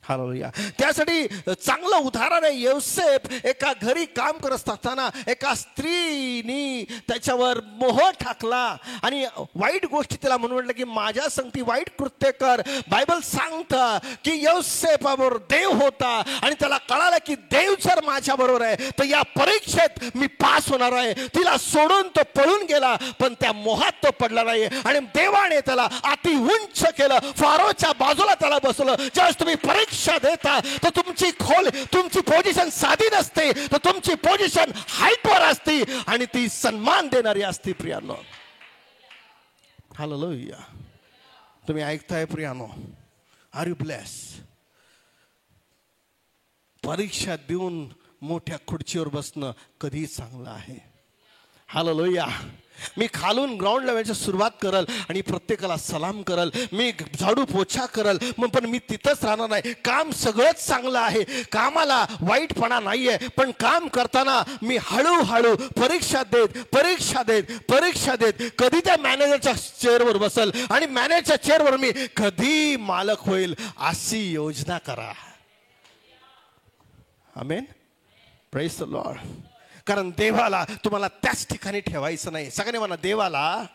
हालेलुया. त्यासाठी चांगलं उदाहरण आहे. योसेफ एका घरी काम करत असताना एका स्त्रीनी त्याच्यावर मोह टाकला आणि वाईट गोष्टी त्याला म्हणून म्हटलं की माझ्या संगती वाईट कृत्य कर. बायबल सांगतं की योसेफाबरोबर देव होता आणि त्याला कळालं की देव जर माझ्या बरोबर आहे तर या परीक्षेत मी पास होणार आहे. तिला सोडून तो पळून गेला, पण त्या मोहात तो पडला नाही आणि देवाने त्याला अति उंच केलं, फारोच्या बाजूला त्याला बसवलं. ज्यावेळेस तुम्ही परीक्षा देता तर तुमची पोझिशन साधी नसते, तर तुमची पोझिशन हाईटवर असते आणि ती सन्मान देणारी असते. प्रियानो, हालेलुया. तुम्ही ऐकताय प्रियानो? R you bless? परीक्षा देऊन मोठ्या खुर्चीवर बसणं कधी चांगलं आहे. हालेलुया. मी खालून ग्राउंड लेवलची सुरुवात करल आणि प्रत्येकाला सलाम करल, मी झाडू पोछा करल, पण मी तिथंच राहणार नाही. काम सगळंच चांगलं आहे, कामाला वाईटपणा नाहीये, पण काम करताना मी हळूहळू परीक्षा देत कधी त्या मॅनेजरच्या चेअरवर बसल आणि मॅनेजरच्या चेअरवर मी कधी मालक होईल अशी योजना करा. आमेन. Praise the Lord. कारण देवाला तुम्हाला त्याच ठिकाणी ठेवायचं नाही. सगळ्यांनी म्हणा, देवाला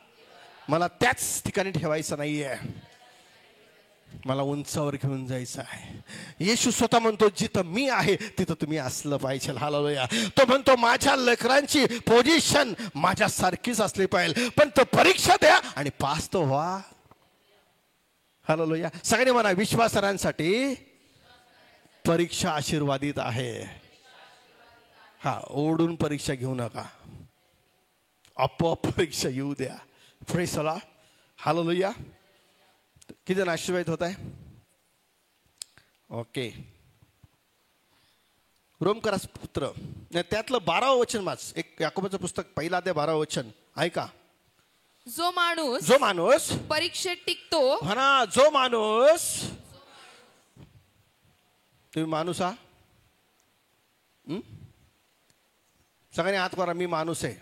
मला त्याच ठिकाणी ठेवायचं नाहीये, मला उंचावर घेऊन जायचं आहे. येशू स्वतः म्हणतो जिथं मी आहे तिथं तुम्ही असलं पाहिजे. हालेलुया. तो म्हणतो माझ्या लेकरांची पोझिशन माझ्यासारखीच असली पाहिजे, पण तो परीक्षा द्या आणि पास तो व्हा. हालेलुया. सगळ्यांनी म्हणा, विश्वासाऱ्यांसाठी परीक्षा आशीर्वादित आहे. हा, ओढून परीक्षा घेऊ नका, आपोआप परीक्षा येऊ द्या. Praise the Lord. हालेलुया. किती जण आशीर्वादित होत आहे? ओके. रोमकरास पुत्र त्यातलं 12वं वचन वाच. एक याकोबाचं पुस्तक 1 अध्याय 12वं वचन ऐका. जो माणूस परीक्षेत टिकतो. म्हणा, जो माणूस. तुम्ही माणूस आहात? सगळ्यांनी हात करा, मी माणूस आहे.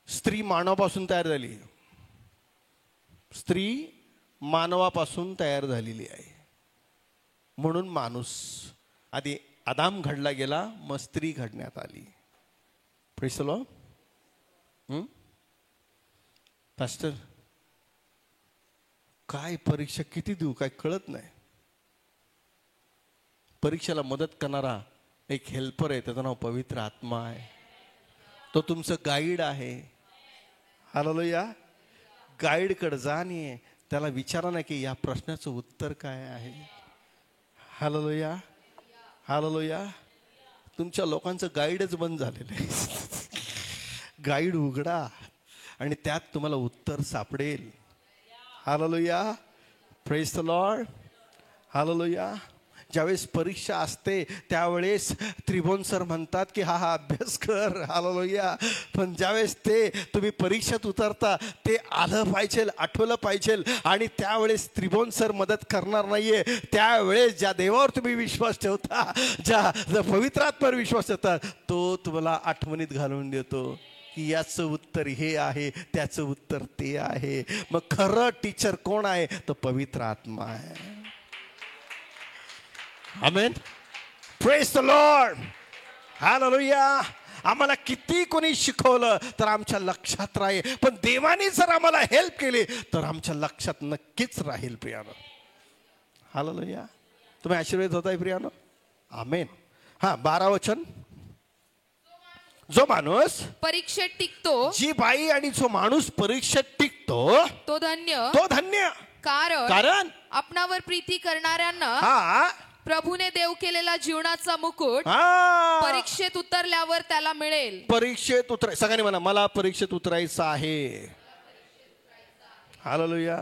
स्त्री मानवापासून तयार झाली, स्त्री मानवापासून तयार झालेली आहे, म्हणून माणूस. आधी आदाम घडला गेला, मग स्त्री घडण्यात आली. Praise the Lord. पास्टर, काय परीक्षा किती देऊ काय कळत नाही. परीक्षेला मदत करणारा एक हेल्पर आहे, त्याचं नाव पवित्र आत्मा आहे. तो तुमचं गाईड आहे. हालेलुया. गाईडकडे जा आणि त्याला विचारा ना की या प्रश्नाचं उत्तर काय आहे. हालेलुया. हालेलुया. तुमच्या लोकांचं गाईडच बंद झालेलं आहे. गाईड उघडा आणि त्यात तुम्हाला उत्तर सापडेल. Hallelujah. Praise the Lord. Hallelujah. ज्यावेळेस परीक्षा असते त्यावेळेस त्रिभुवन सर म्हणतात की हा अभ्यास कर. हालेलुया. पण ज्यावेळेस ते तुम्ही परीक्षेत उतरता ते आलं पाहिजे, आठवलं पाहिजे. आणि त्यावेळेस त्रिभुवन सर मदत करणार नाहीये. त्यावेळेस ज्या देवावर तुम्ही विश्वास ठेवता, ज्या पवित्र आत्म्यावर विश्वास ठेवता, तो तुम्हाला आठवणीत घालून देतो की याचं उत्तर हे आहे, त्याचं उत्तर ते आहे. मग खरं टीचर कोण आहे? तो पवित्र आत्मा आहे. Amen. Praise the Lord. Hallelujah. आम्हाला किती कोणी शिकवलं तर आमच्या लक्षात राहील, पण देवाने जर आम्हाला हेल्प केली तर आमच्या लक्षात नक्कीच राहील प्रियानो. हालेलुया. तुम्ही आशीर्वाद होताय प्रियानो. आमेन. 12 वचन. जो माणूस परीक्षेत टिकतो, जी बाई आणि जो माणूस परीक्षेत टिकतो तो धन्य. तो धन्य. कारण आपणावर प्रीती करणाऱ्यांना प्रभूने देव केलेला जीवनाचा मुकुट परीक्षेत उतरल्यावर त्याला मिळेल. परीक्षेत उतर. सगळ्यांनी म्हणा, मला परीक्षेत उतरायचं आहे. हालेलुया.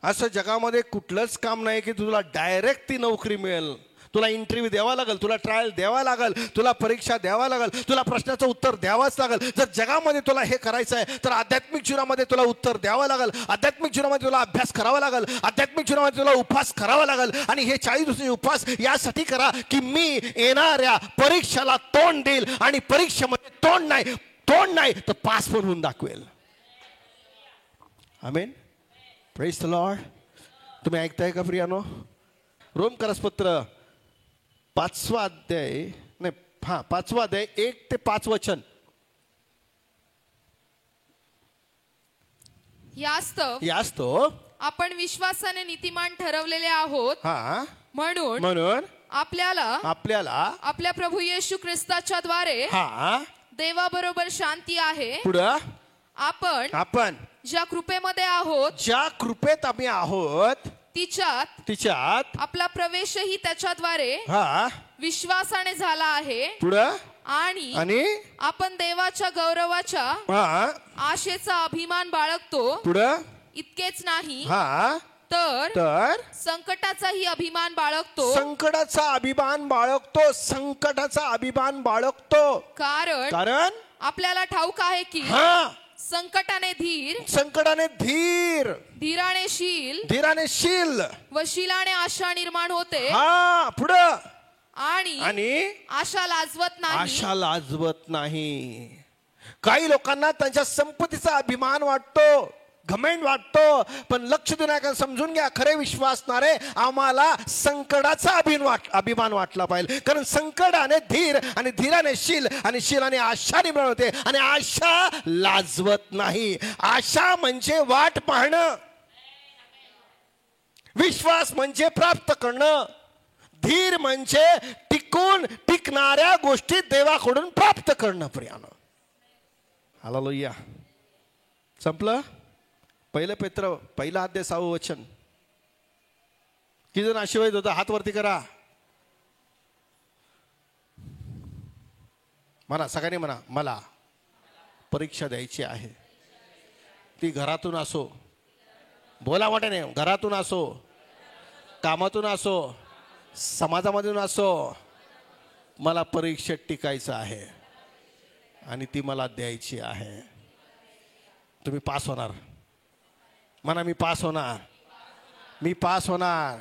असं जगामध्ये कुठलंच काम नाही की तुला डायरेक्ट ती नोकरी मिळेल. तुला इंटरव्ह्यू द्यावा लागेल, तुला ट्रायल द्यावा लागेल, तुला परीक्षा द्यावा लागेल, तुला प्रश्नाचं उत्तर द्यावंच लागेल. जर जगामध्ये तुला हे करायचं आहे तर आध्यात्मिक जीवनामध्ये तुला उत्तर द्यावं लागेल, आध्यात्मिक जीवनामध्ये तुला अभ्यास करावा लागेल, आध्यात्मिक जीवनामध्ये तुला उपवास करावा लागेल. आणि हे 40 दिवसाचे उपवास यासाठी करा की मी येणाऱ्या परीक्षेला तोंड देईल आणि परीक्षेमध्ये तोंड नाही तर पास पण होऊन दाखवेल. आमेन. Praise the Lord. तुम्ही ऐकताय का प्रियानो? रोमकरसपत्र 5वा अध्याय 1 ते 5 वचन. यास्तव आपण विश्वासाने नीतिमान ठरवलेले आहोत. म्हणून आपल्याला आपल्या प्रभू येशू ख्रिस्ताच्या द्वारे देवाबरोबर शांती आहे. पुढं आपण ज्या कृपेमध्ये आहोत, ज्या कृपेत आम्ही आहोत तिच्यात आपला प्रवेशही त्याच्याद्वारे विश्वासाने झाला आहे. पुढं आणि आपण देवाच्या गौरवाच्या आशेचा अभिमान बाळगतो. पुढं इतकेच नाही तर संकटाचाही अभिमान बाळगतो. संकटाचा अभिमान बाळगतो. कारण आपल्याला ठाऊक आहे की संकटाने धीर, धीराने शील व शीलाने आशा निर्माण होते. पुढं आणि आशा लाजवत नाही. काही लोकांना त्यांच्या संपत्तीचा अभिमान वाटतो, घमंड वाटतो. पण लक्ष देऊन समजून घ्या, खरे विश्वासणारे आम्हाला संकटाचा अभिमान वाटला पाहिजे. कारण संकटाने धीर आणि धीराने शील आणि शीलाने आशा निर्माण होते. आणि आशा लाजवत नाही. आशा म्हणजे वाट पाहणं, विश्वास म्हणजे प्राप्त करणं, धीर म्हणजे टिकणाऱ्या गोष्टी देवाकडून प्राप्त करणं. प्रियानो. हालेलुया. संपलं. 1 पेत्र 1 अध्याय 6 वचन. किती जण आशीर्वाद होता? हात वरती करा. म्हणा, सगळ्यांनी म्हणा, मला परीक्षा द्यायची आहे. ती घरातून असो, बोला वाटेने, घरातून असो, कामातून असो, समाजामधून असो, मला परीक्षेत टिकायचं आहे आणि ती मला द्यायची आहे. तुम्ही पास होणार. म्हणा, मी पास होणार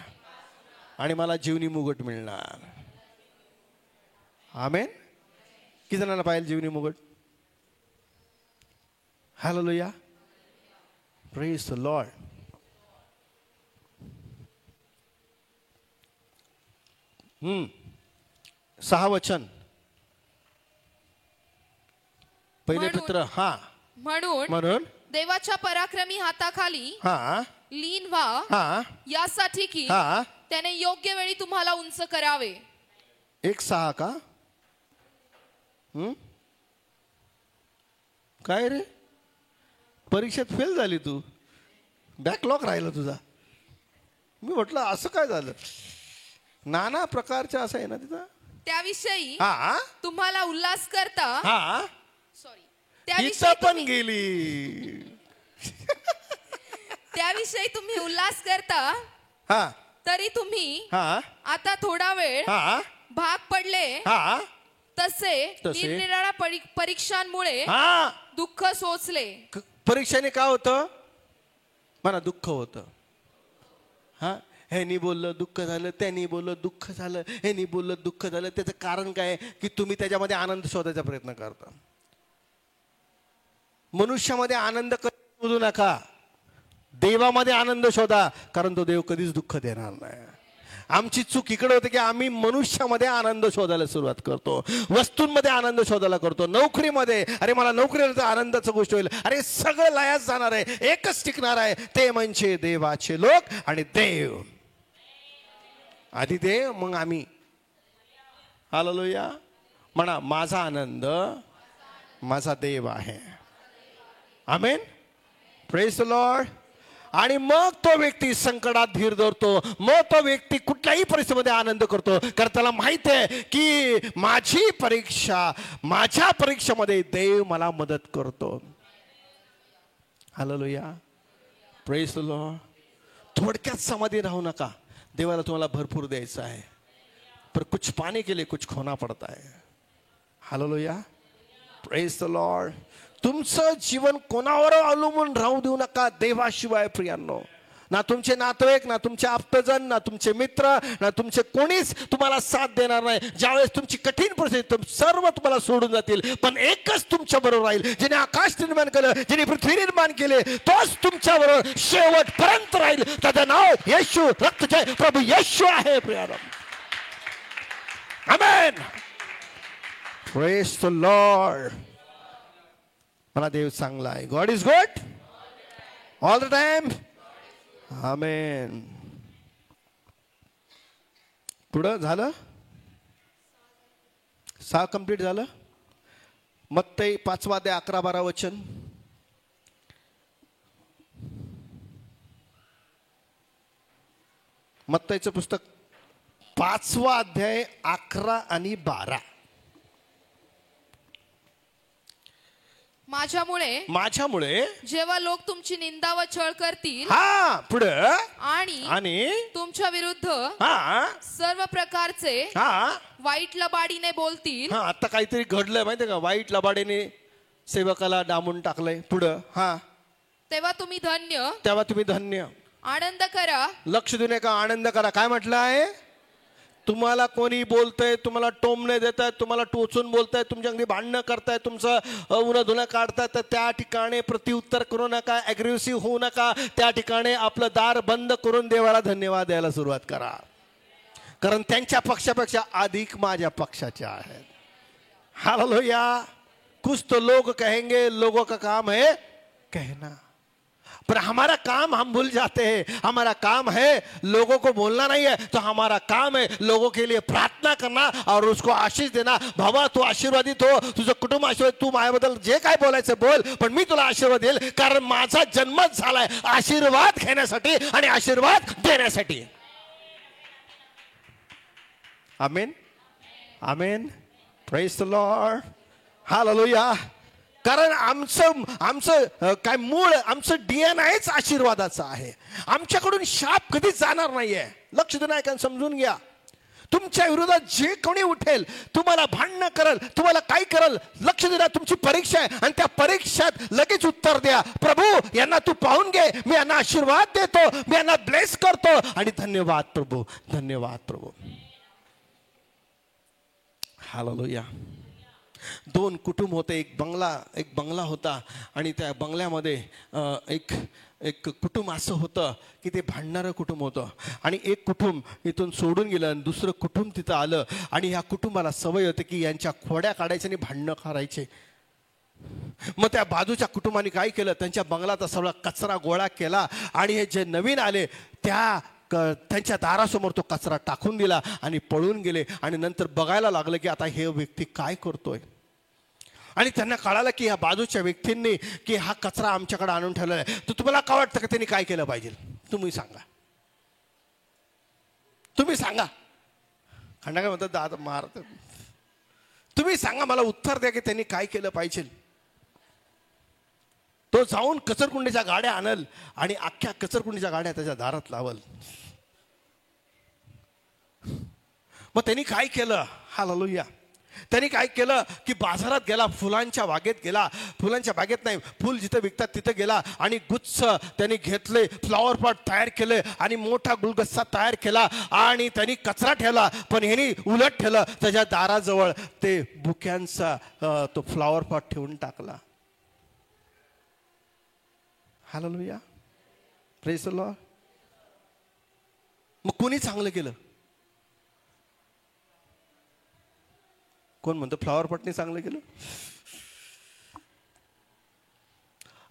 आणि मला जीवनी मुकुट मिळणार. आमेन. किती जणांना पाहिजे जीवनी मुकुट? हालेलुया. Praise the Lord. सहा वचन. 1 पेत्र. म्हणून देवाच्या पराक्रमी हाताखाली लीन व्हा, यासाठी की त्याने योग्य वेळी तुम्हाला उंच करावे. 1:6 का? काय रे, परीक्षेत फेल झाली तू, बॅकलॉग राहिला तुझा. मी म्हटलं असं काय झालं? नाना प्रकारच्या असं आहे ना तिथं. त्याविषयी तुम्हाला उल्हास करता. त्याविषयी पण गेली. त्याविषयी तुम्ही उल्हास करता, हा तरी तुम्ही हा आता थोडा वेळ हा भाग पडले हा तसे तसे? निरनिराळ्या परीक्षांमुळे हा दुःख सोचले. परीक्षेने काय होतं मला दुःख होतं. हा ह्यानी बोललं दुःख झालं, त्यांनी बोललं दुःख झालं, ह्यानी बोललं दुःख झालं. त्याचं कारण काय की तुम्ही त्याच्यामध्ये आनंद शोधायचा प्रयत्न करता. मनुष्यामध्ये आनंद शोधू नका, देवामध्ये आनंद शोधा, कारण तो देव कधीच दुःख देणार नाही. आमची चूक इकडे होते की आम्ही मनुष्यामध्ये आनंद शोधायला सुरुवात करतो, वस्तूंमध्ये आनंद शोधायला करतो, नोकरीमध्ये. अरे मला नोकरीला आनंदाची गोष्ट होईल. अरे सगळं लयास जाणार आहे, एकच टिकणार आहे, ते म्हणजे देवाचे लोक आणि देव. आधी देव मग आम्ही. हालेलुया. म्हणा माझा आनंद माझा देव आहे. आमेन. Praise the Lord. आणि मग तो व्यक्ती संकटात धीर धरतो, मग तो व्यक्ती कुठल्याही परिस्थितीमध्ये आनंद करतो, कारण त्याला माहित आहे की माझ्या परीक्षेमध्ये देव मला मदत करतो. हालेलुया. Praise the Lord. थोडक्यात समाधी राहू नका. देवाला तुम्हाला भरपूर द्यायचं आहे, पर कुछ पाने के लिए कुछ खोना पड़ता है. हालेलुया. Praise the Lord. तुमचं जीवन कोणावर अवलंबून राहू देऊ नका देवाशिवाय. प्रियांनो, ना तुमचे नातेवाईक, ना तुमचे आप्तजन, ना तुमचे मित्र, ना तुमचे कोणीच तुम्हाला साथ देणार नाही. ज्यावेळेस तुमची कठीण परिस्थिती सर्व तुम्हाला सोडून जातील, पण एकच तुमच्या बरोबर राहील. ज्याने आकाश निर्माण केलं, ज्याने पृथ्वी निर्माण केले, तोच तुमच्या बरोबर शेवटपर्यंत राहील. त्याचं नाव येशू, रक्तजय प्रभू येशू आहे. प्रियांनो, आमेन. Praise the Lord. मला देव चांगला आहे. God is good all the time. Amen. पुढं झालं, 6 कंप्लीट झालं. मत्तई 5 अध्याय 11-12 वचन. मत्तईचं पुस्तक 5 अध्याय 11 आणि 12. माझ्यामुळे जेव्हा लोक तुमची निंदा व छळ करतील, हा पुढं आणि तुमच्या विरुद्ध हा सर्व प्रकारचे हा वाईट लबाडीने बोलतील. हा आता काहीतरी घडलंय माहितीये का, वाईट लबाडीने सेवकाला डांबून टाकलंय. पुढं हा तेव्हा तुम्ही धन्य आनंद करा. लक्ष देऊ नका, आनंद करा. काय म्हटलं आहे? तुम्हाला कोणी बोलतंय, तुम्हाला टोमणे देत आहेत, तुम्हाला टोचून बोलतायत, तुमच्या अगदी भांडणं करतायत, तुमचं उन्हा धुणं काढतायत, तर त्या ठिकाणी प्रत्युत्तर करू नका, ॲग्रेसिव्ह होऊ नका. त्या ठिकाणी आपलं दार बंद करून देवाला धन्यवाद द्यायला सुरुवात करा, कारण त्यांच्या पक्षापेक्षा अधिक माझ्या पक्षाचे आहेत. हालेलुया. कुछ तो लोग कहेंगे, लोगों का काम है कहना, पर हमारा काम हम भूल जाते हैं. हमारा काम है लोगों को बोलना नहीं है, तो हमारा काम है लोगों के लिए प्रार्थना करना और उसको आशीष देना. बाबा तू आशीर्वादित हो, तुझं कुटुंब आशीर्वाद, तू माझ्याबद्दल जे काय बोलायचं बोल, पण मी तुला आशीर्वाद देईल, कारण माझा जन्मच झालाय आशीर्वाद घेण्यासाठी आणि आशीर्वाद देण्यासाठी. Amen. Amen. Praise the Lord. Hallelujah. कारण आमचं काय मूळ, आमचं डीएनएच आशीर्वादाचं आहे. आमच्याकडून शाप कधीच जाणार नाहीये. लक्ष देऊन ऐका, समजून घ्या. तुमच्या विरोधात जे कोणी उठेल, तुम्हाला भांडणं करल, तुम्हाला काय करल, लक्ष द्या. तुमची परीक्षा आहे आणि त्या परीक्षेत लगेच उत्तर द्या. प्रभू यांना तू पाहून घे, मी यांना आशीर्वाद देतो, मी यांना ब्लेस करतो आणि धन्यवाद प्रभू, धन्यवाद प्रभू. हालेलुया. 2 कुटुंब होते. एक बंगला होता आणि त्या बंगल्यामध्ये एक कुटुंब असं होतं की ते भांडणारं कुटुंब होतं. आणि एक कुटुंब इथून सोडून गेलं आणि दुसरं कुटुंब तिथं आलं. आणि ह्या कुटुंबाला सवय होती की यांच्या खोड्या काढायच्या आणि भांडणं करायचे. मग त्या बाजूच्या कुटुंबाने काय केलं, त्यांच्या बंगलाचा सगळा कचरा गोळा केला आणि हे जे नवीन आले त्यांच्या दारासमोर तो कचरा टाकून दिला आणि पळून गेले. आणि नंतर बघायला लागलं की आता हे व्यक्ती काय करतोय. आणि त्यांना कळालं की ह्या बाजूच्या व्यक्तींनी की हा कचरा आमच्याकडे आणून ठेवलेला आहे. तर तुम्हाला काय वाटतं की त्यांनी काय केलं पाहिजे? तुम्ही सांगा, तुम्ही सांगा. खंडा काय म्हणतात, दाद मारत. तुम्ही सांगा, मला उत्तर द्या की त्यांनी काय केलं पाहिजे. तो जाऊन कचरकुंडीच्या गाड्या आणल आणि अख्ख्या कचरकुंडीच्या गाड्या त्याच्या दारात लावल. मग त्यांनी काय केलं? हालेलुया. त्यांनी काय केलं की बाजारात गेला, फुलांच्या बागेत गेला, फुलांच्या बागेत नाही, फुल जिथे विकतात तिथे गेला आणि गुच्छ त्यांनी घेतले, फ्लॉवर पॉट तयार केले आणि मोठा गुलदस्ता तयार केला आणि त्यांनी कचरा ठेवला. पण ह्यांनी उलट ठेवलं, त्याच्या दाराजवळ ते बुक्यांचा तो फ्लॉवर पॉट ठेवून टाकला. हालेलुया. Praise the Lord. मग कोणी चांगलं केलं? कोण म्हणतो फ्लॉवर पॉटने चांगलं केलं?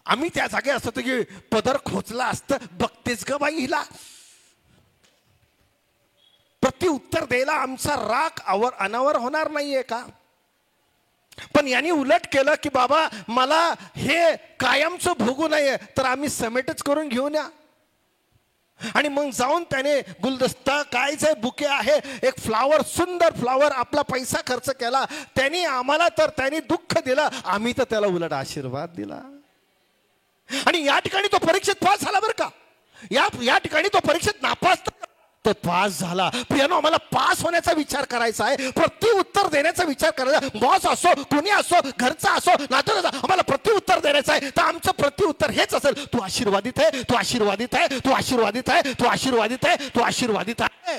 आम्ही त्या जागे असतो की पदर खोचला असतं, बघतेच ग बाई हिला, प्रत्युत्तर द्यायला आमचा राग अनावर होणार नाहीये का? पण यांनी उलट केलं की बाबा मला हे कायमचं भोगू नये, तर आम्ही समेटच करून घेऊन या. आणि मग जाऊन त्याने गुलदस्ता काय जे बुके आहे, एक फ्लावर, सुंदर फ्लावर, आपला पैसा खर्च केला त्यांनी, आम्हाला तर त्यांनी दुःख दिलं, आम्ही तर त्याला उलट आशीर्वाद दिला. आणि या ठिकाणी तो परीक्षेत पास झाला बरं का. या ठिकाणी तो परीक्षेत नापास तर पास झाला. प्रियानो, आम्हाला पास होण्याचा विचार करायचा आहे, प्रत्युत्तर देण्याचा विचार करायचा. बॉस असो, कोणी असो, घरचा असो, नातेवाईक, आम्हाला प्रत्युत्तर द्यायचं आहे. तर आमचं प्रत्युत्तर हेच असेल, तू आशीर्वादित आहे, तू आशीर्वादित आहे, तू आशीर्वादित आहे, तू आशीर्वादित आहे, तू आशीर्वादित आहे.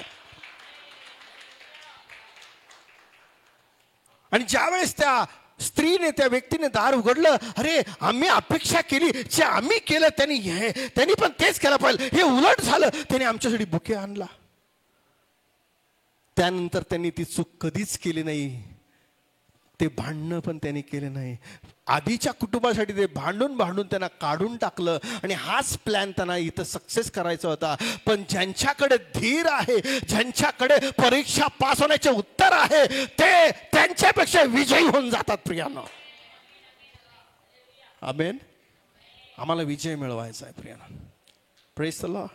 आणि ज्यावेळेस त्या स्त्रीने, त्या व्यक्तीने दार उघडलं, अरे आम्ही अपेक्षा केली, जे आम्ही केलं त्यांनी पण तेच केलं पाहिजे, हे उलट झालं, त्यांनी आमच्यासाठी बुके आणला. त्यानंतर त्यांनी ती चूक कधीच केली नाही, ते भांडणं पण त्यांनी केले नाही. आधीच्या कुटुंबासाठी ते भांडून त्यांना काढून टाकलं आणि हाच प्लॅन त्यांना इथं सक्सेस करायचा होता. पण ज्यांच्याकडे धीर आहे, ज्यांच्याकडे परीक्षा पास होण्याचे उत्तर आहे, ते त्यांच्यापेक्षा विजयी होऊन जातात. प्रियानो, आमेन. आम्हाला विजय मिळवायचा आहे प्रियानो. Praise the Lord.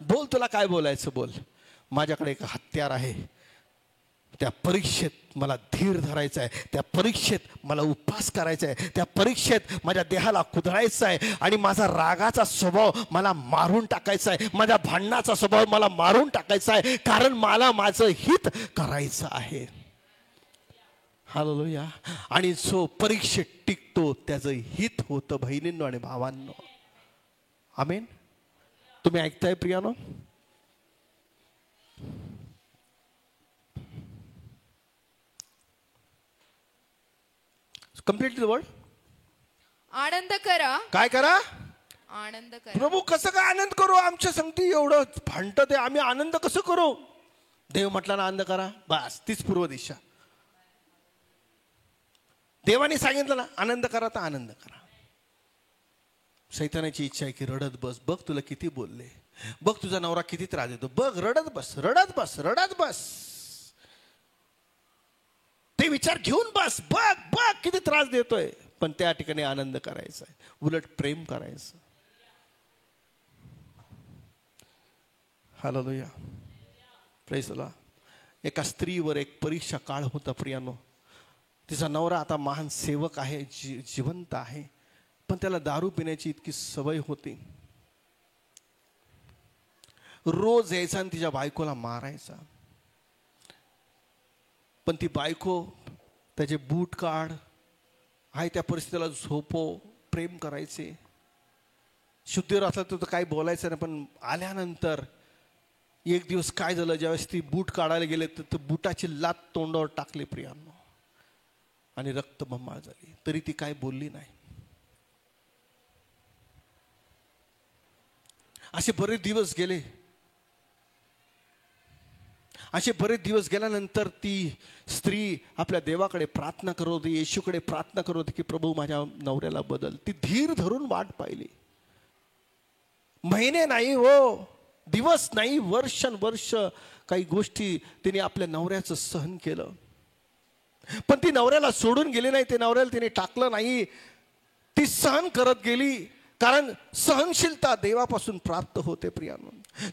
बोल, तुला काय बोलायचं बोल. माझ्याकडे एक हत्यार आहे, त्या परीक्षेत मला धीर धरायचा आहे, त्या परीक्षेत मला उपवास करायचा आहे, त्या परीक्षेत माझ्या देहाला कुदळायचं आहे आणि माझा रागाचा स्वभाव मला मारून टाकायचा आहे, माझ्या भांडणाचा स्वभाव मला मारून टाकायचा आहे, कारण मला माझं हित करायचं आहे. हालेलुया. आणि जो परीक्षेत टिकतो त्याचं हित होतं बहिणींनो आणि भावांनो. आमेन. तुम्ही ऐकताय प्रियानो? Complete word. आनंद करा. काय करा? आनंद करा. प्रभू, कसं काय आनंद करू? आमच्या संगती एवढं भांडत आहे, आम्ही आनंद कसं करू? देव म्हटला ना आनंद करा, बस तीच पूर्व दिशा. देवाने सांगितलं ना आनंद करा, तर आनंद करा. शैतानाची इच्छा आहे की रडत बस. बघ तुला किती बोलले, बघ तुझा नवरा किती त्रास देतो, बघ रडत बस, रडत बस, रडत बस. ते विचार घेऊन बस, बघ बघ किती त्रास देतोय. पण त्या ठिकाणी आनंद करायचा आहे, उलट प्रेम करायचं. हालेलुया. Praise the Lord. एका स्त्रीवर एक परीक्षा काळ होता प्रियानो. तिचा नवरा आता महान सेवक आहे, जिवंत आहे, पण त्याला दारू पिण्याची इतकी सवय होती. रोज यायचा आणि तिच्या बायकोला मारायचा. पण ती बायको त्याचे बूट काढ, आहे त्या परिस्थितीला झोपो, प्रेम करायचे. शुद्धीवर असला तर काही बोलायचं नाही. पण आल्यानंतर एक दिवस काय झालं, ज्यावेळेस ती बूट काढायला गेले तर बुटाची लात तोंडावर टाकली प्रियांनो आणि रक्तबंबाळ झाली. तरी ती काय बोलली नाही. असे बरेच दिवस गेले. असे बरेच दिवस गेल्यानंतर ती स्त्री आपल्या देवाकडे प्रार्थना करत होती, येशूकडे प्रार्थना करत होती की प्रभू माझ्या नवऱ्याला बदल. ती धीर धरून वाट पाहिली. महिने नाही हो, दिवस नाही, वर्ष काही गोष्टी तिने आपल्या नवऱ्याचं सहन केलं. पण ती नवऱ्याला सोडून गेली नाही, ते नवऱ्याला तिने टाकलं नाही. ती सहन करत गेली, कारण सहनशीलता देवापासून प्राप्त होते प्रियांनो.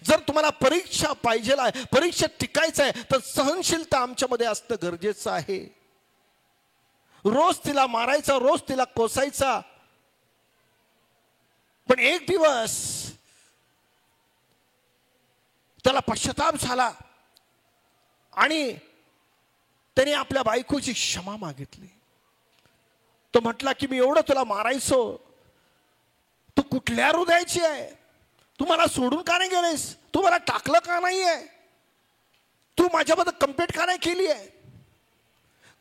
जर तुम्हाला परीक्षा पाहिजे आहे, परीक्षेत टिकायचं आहे, तर सहनशीलता आमच्यामध्ये असणं गरजेचं आहे. रोज तिला मारायचा, रोज तिला कोसायचा, पण एक दिवस त्याला पश्चाताप झाला आणि त्याने आपल्या बायकोची क्षमा मागितली. तो म्हटला की मी एवढं तुला मारायचो, तू कुठल्या हृदयाची आहे, तू मला सोडून का नाही गेलेस, तू मला टाकलं का नाहीये, तू माझ्याबद्दल कंप्लेंट का नाही केली आहे.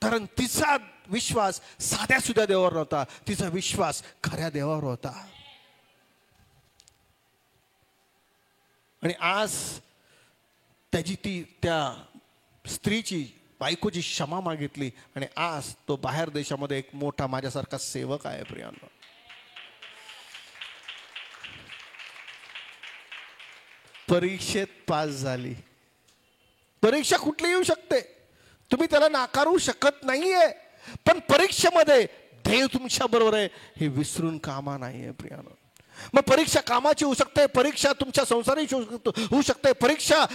कारण तिचा विश्वास साध्या सुद्धा देवावर नव्हता, तिचा विश्वास खऱ्या देवावर होता. आणि आज त्या स्त्रीची बायकोची क्षमा मागितली आणि आज तो बाहेर देशामध्ये एक मोठा माझ्यासारखा सेवक आहे. प्रियांनो, परीक्षेत पास झाली. परीक्षा कुठली येऊ शकते, तुम्ही त्याला नाकारू शकत नाहीये, पण परीक्षेमध्ये देव तुमच्या बरोबर आहे हे विसरून कामा नाहीये. प्रियांनो, मग परीक्षा कामाची होऊ शकते, परीक्षा तुमच्या संसाराची होऊ शकते, परीक्षा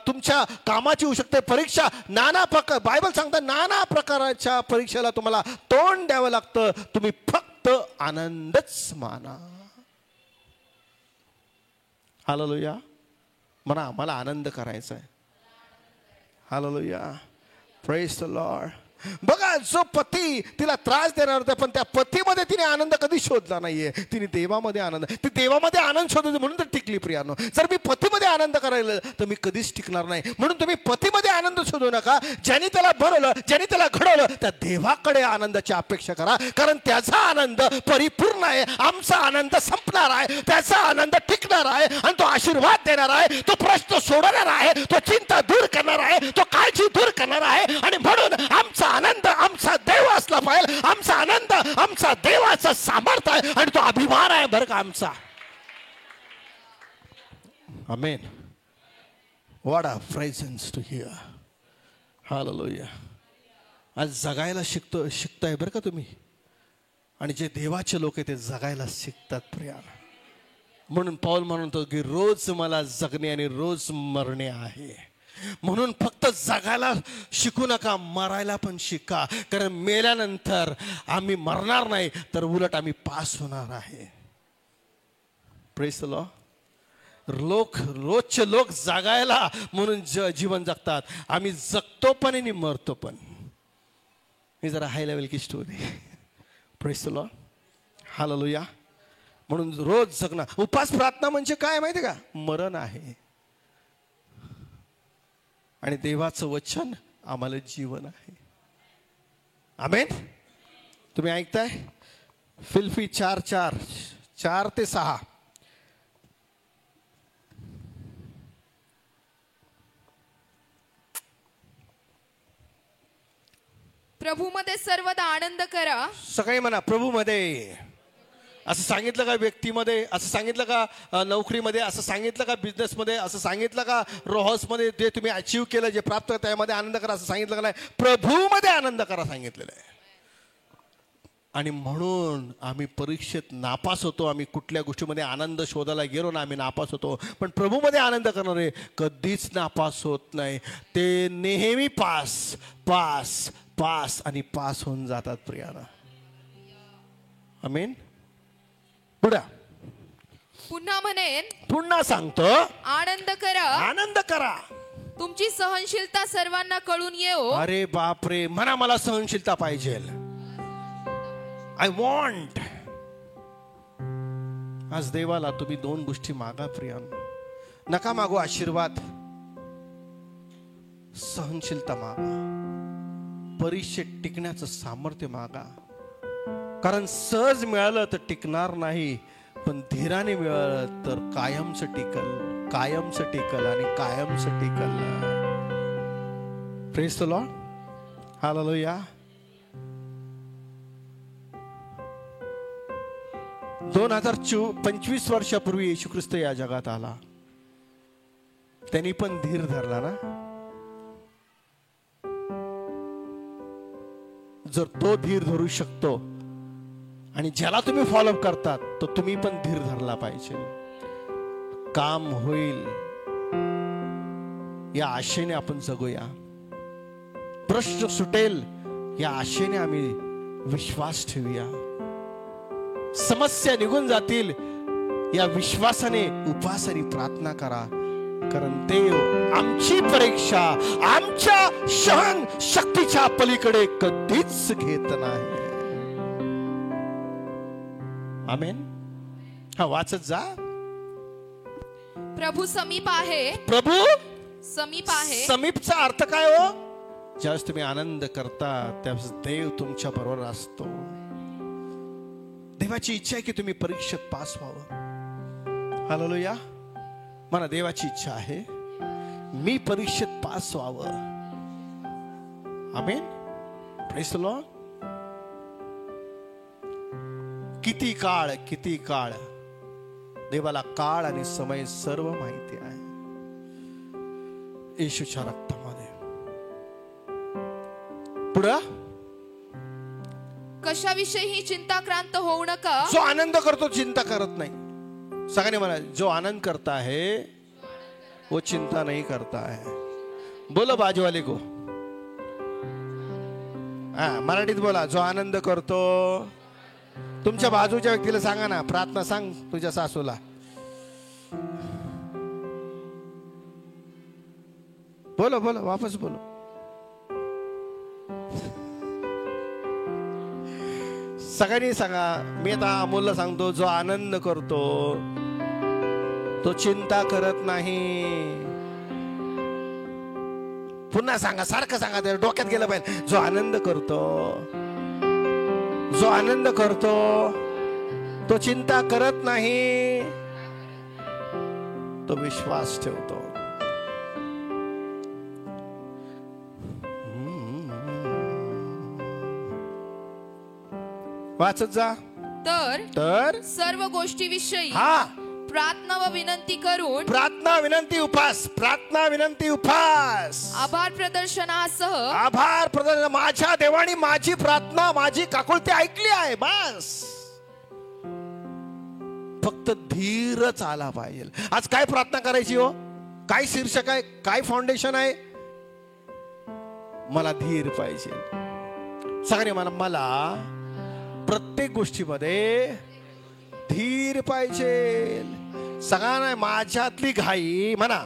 तुमच्या कामाची होऊ शकते, परीक्षा नाना प्रकार, बायबल सांगता नाना प्रकारच्या परीक्षेला तुम्हाला तोंड द्यावं लागतं. तुम्ही फक्त आनंदच माना. हालेलुया. म्हणा मला आनंद करायचा आहे. हालेलुया. Praise the Lord. बघा, जो पती तिला त्रास देणार होता पण त्या पतीमध्ये तिने आनंद कधी शोधला नाहीये. तिने देवामध्ये आनंद, ती देवामध्ये आनंद शोधते म्हणून तर टिकली. प्रियानो, जर मी पतीमध्ये आनंद करायला तर मी कधीच टिकणार नाही. म्हणून तुम्ही पतीमध्ये आनंद शोधू नका. ज्यांनी त्याला बनवलं, ज्यांनी त्याला घडवलं, त्या देवाकडे आनंदाची अपेक्षा करा. कारण त्याचा आनंद परिपूर्ण आहे, आमचा आनंद संपणार आहे, त्याचा आनंद टिकणार आहे आणि तो आशीर्वाद देणार आहे, तो प्रश्न सोडवणार आहे, तो चिंता दूर करणार आहे, तो काळजी दूर करणार आहे. आणि म्हणून आमचा आनंद आमचा देव असला पाहिजे. आमचा आनंद आमचा देवाचा सामर्थ्य आहे आणि तो अभिमान आहे बरं का आमचा. Amen. What a presence to here. Hallelujah. आज जगायला शिकताय बरं का तुम्ही. आणि जे देवाचे लोक आहेत ते जगायला शिकतात. प्रिया, म्हणून पौल म्हणतो की रोज मला जगणे आणि रोज मरणे आहे. म्हणून फक्त जगायला शिकू नका, मरायला पण शिका. कारण मेल्यानंतर आम्ही मरणार नाही, तर उलट आम्ही पास होणार आहे. Praise the Lord. रोजचे लोक जगायला म्हणून जीवन जगतात. आम्ही जगतो पण आणि मरतो पण. ही जरा हाय लेवल की story. Praise the Lord. Hallelujah. म्हणून रोज जगणं. उपास प्रार्थना म्हणजे काय माहिती का? मरण आहे. आणि देवाचं वचन आम्हाला जीवन आहे. आमेन. तुम्ही ऐकताय? फिलिप्पी 4:4-6. प्रभूमध्ये सर्वदा आनंद करा. सगळे म्हणा प्रभूमध्ये. असं सांगितलं का व्यक्तीमध्ये? असं सांगितलं का नोकरीमध्ये? असं सांगितलं का बिझनेसमध्ये? असं सांगितलं का रोहसमध्ये जे तुम्ही अचीव केलं, जे प्राप्त त्यामध्ये आनंद करा असं सांगितलं का नाही? प्रभूमध्ये आनंद करा सांगितलेलं आहे. आणि म्हणून आम्ही परीक्षेत नापास होतो. आम्ही कुठल्या गोष्टीमध्ये आनंद शोधायला गेलो ना आम्ही नापास होतो. पण प्रभूमध्ये आनंद करणारे कधीच नापास होत नाही. ते नेहमी पास पास पास आणि पास होऊन जातात. प्रियाना, आमेन. पुन्हा म्हणेन, पुन्हा सांगतो, आनंद करा. आनंद करा. तुमची सहनशीलता सर्वांना कळून येओ. अरे बापरे, म्हणा मला सहनशीलता पाहिजे. I want. आज देवाला तुम्ही 2 गोष्टी मागा प्रियानो. नका मागू आशीर्वाद, सहनशीलता मागा. परीक्षेत टिकण्याचं सामर्थ्य मागा. कारण सहज मिळालं तर टिकणार नाही, पण धीराने मिळालं तर कायमचं टिकल, कायमचं टिकल आणि कायमचं टिकल. Praise the Lord. हालेलुया. 2025 वर्षापूर्वी येशू ख्रिस्त या जगात आला. त्यांनी पण धीर धरला ना. जर तो धीर धरू शकतो आणि ज्याला तुम्ही फॉलोअप करतात तो तुम्ही पण धीर धरला पाहिजे. काम होईल या आशेने आपण जगूया. प्रश्न सुटेल या आशेने आम्ही विश्वास ठेवूया. समस्या निघून जातील या विश्वासाने उपासाने प्रार्थना करा, कारण देव आमची परीक्षा आमच्या सहन शक्तीच्या पलीकडे कधीच घेत नाही. आमेन. हा, वाचत जा. प्रभू समीप आहे. प्रभू समीप आहे. समीपचा अर्थ काय हो? ज्यावेळेस तुम्ही आनंद करता त्यावेळेस देव तुमच्या बरोबर असतो. देवाची इच्छा आहे की तुम्ही परीक्षेत पास व्हावं. हालेलुया. मला देवाची इच्छा आहे मी परीक्षेत पास व्हावं. आमेन. Praise the Lord. किती काळ देवाला काळ आणि समय सर्व माहिती आहे येशूच्या रक्तामध्ये. पुढं कशाविषयी चिंताक्रांत होऊ नका. जो आनंद करतो चिंता करत नाही. सगळ्यांनी म्हणा, जो आनंद करता है वो चिंता नहीं करता है. बोलो बाजूवाले को. मराठीत बोला. जो आनंद करतो. तुमच्या बाजूच्या व्यक्तीला सांगा ना, प्रार्थना सांग तुझ्या सासूला. बोलो बोलो, वापस बोलो. सगळ्यांनी सांगा. मी आता अमोलला सांगतो, जो आनंद करतो तो चिंता करत नाही. पुन्हा सांगा, सारखं सांगा, ते डोक्यात गेलं पाहिजे. जो आनंद करतो तो चिंता करत नाही, तो विश्वास ठेवतो. वाचत जा. तर सर्व गोष्टीविषयी प्रार्थना व विनंती करून. प्रार्थना विनंती उपास. प्रार्थना विनंती उपास. आभार प्रदर्शनासह. आभार प्रदर्शन. माझ्या देवाने माझी प्रार्थना, माझी काकुळती ऐकली आहे. बस फक्त धीरच आला पाहिजे. आज काय प्रार्थना करायची हो? काय शीर्षक आहे? काय फाउंडेशन आहे? मला धीर पाहिजे. सगळे मला प्रत्येक गोष्टीमध्ये धीर पाहिजे. सगळ्यांना माझ्यातली घाई म्हणा.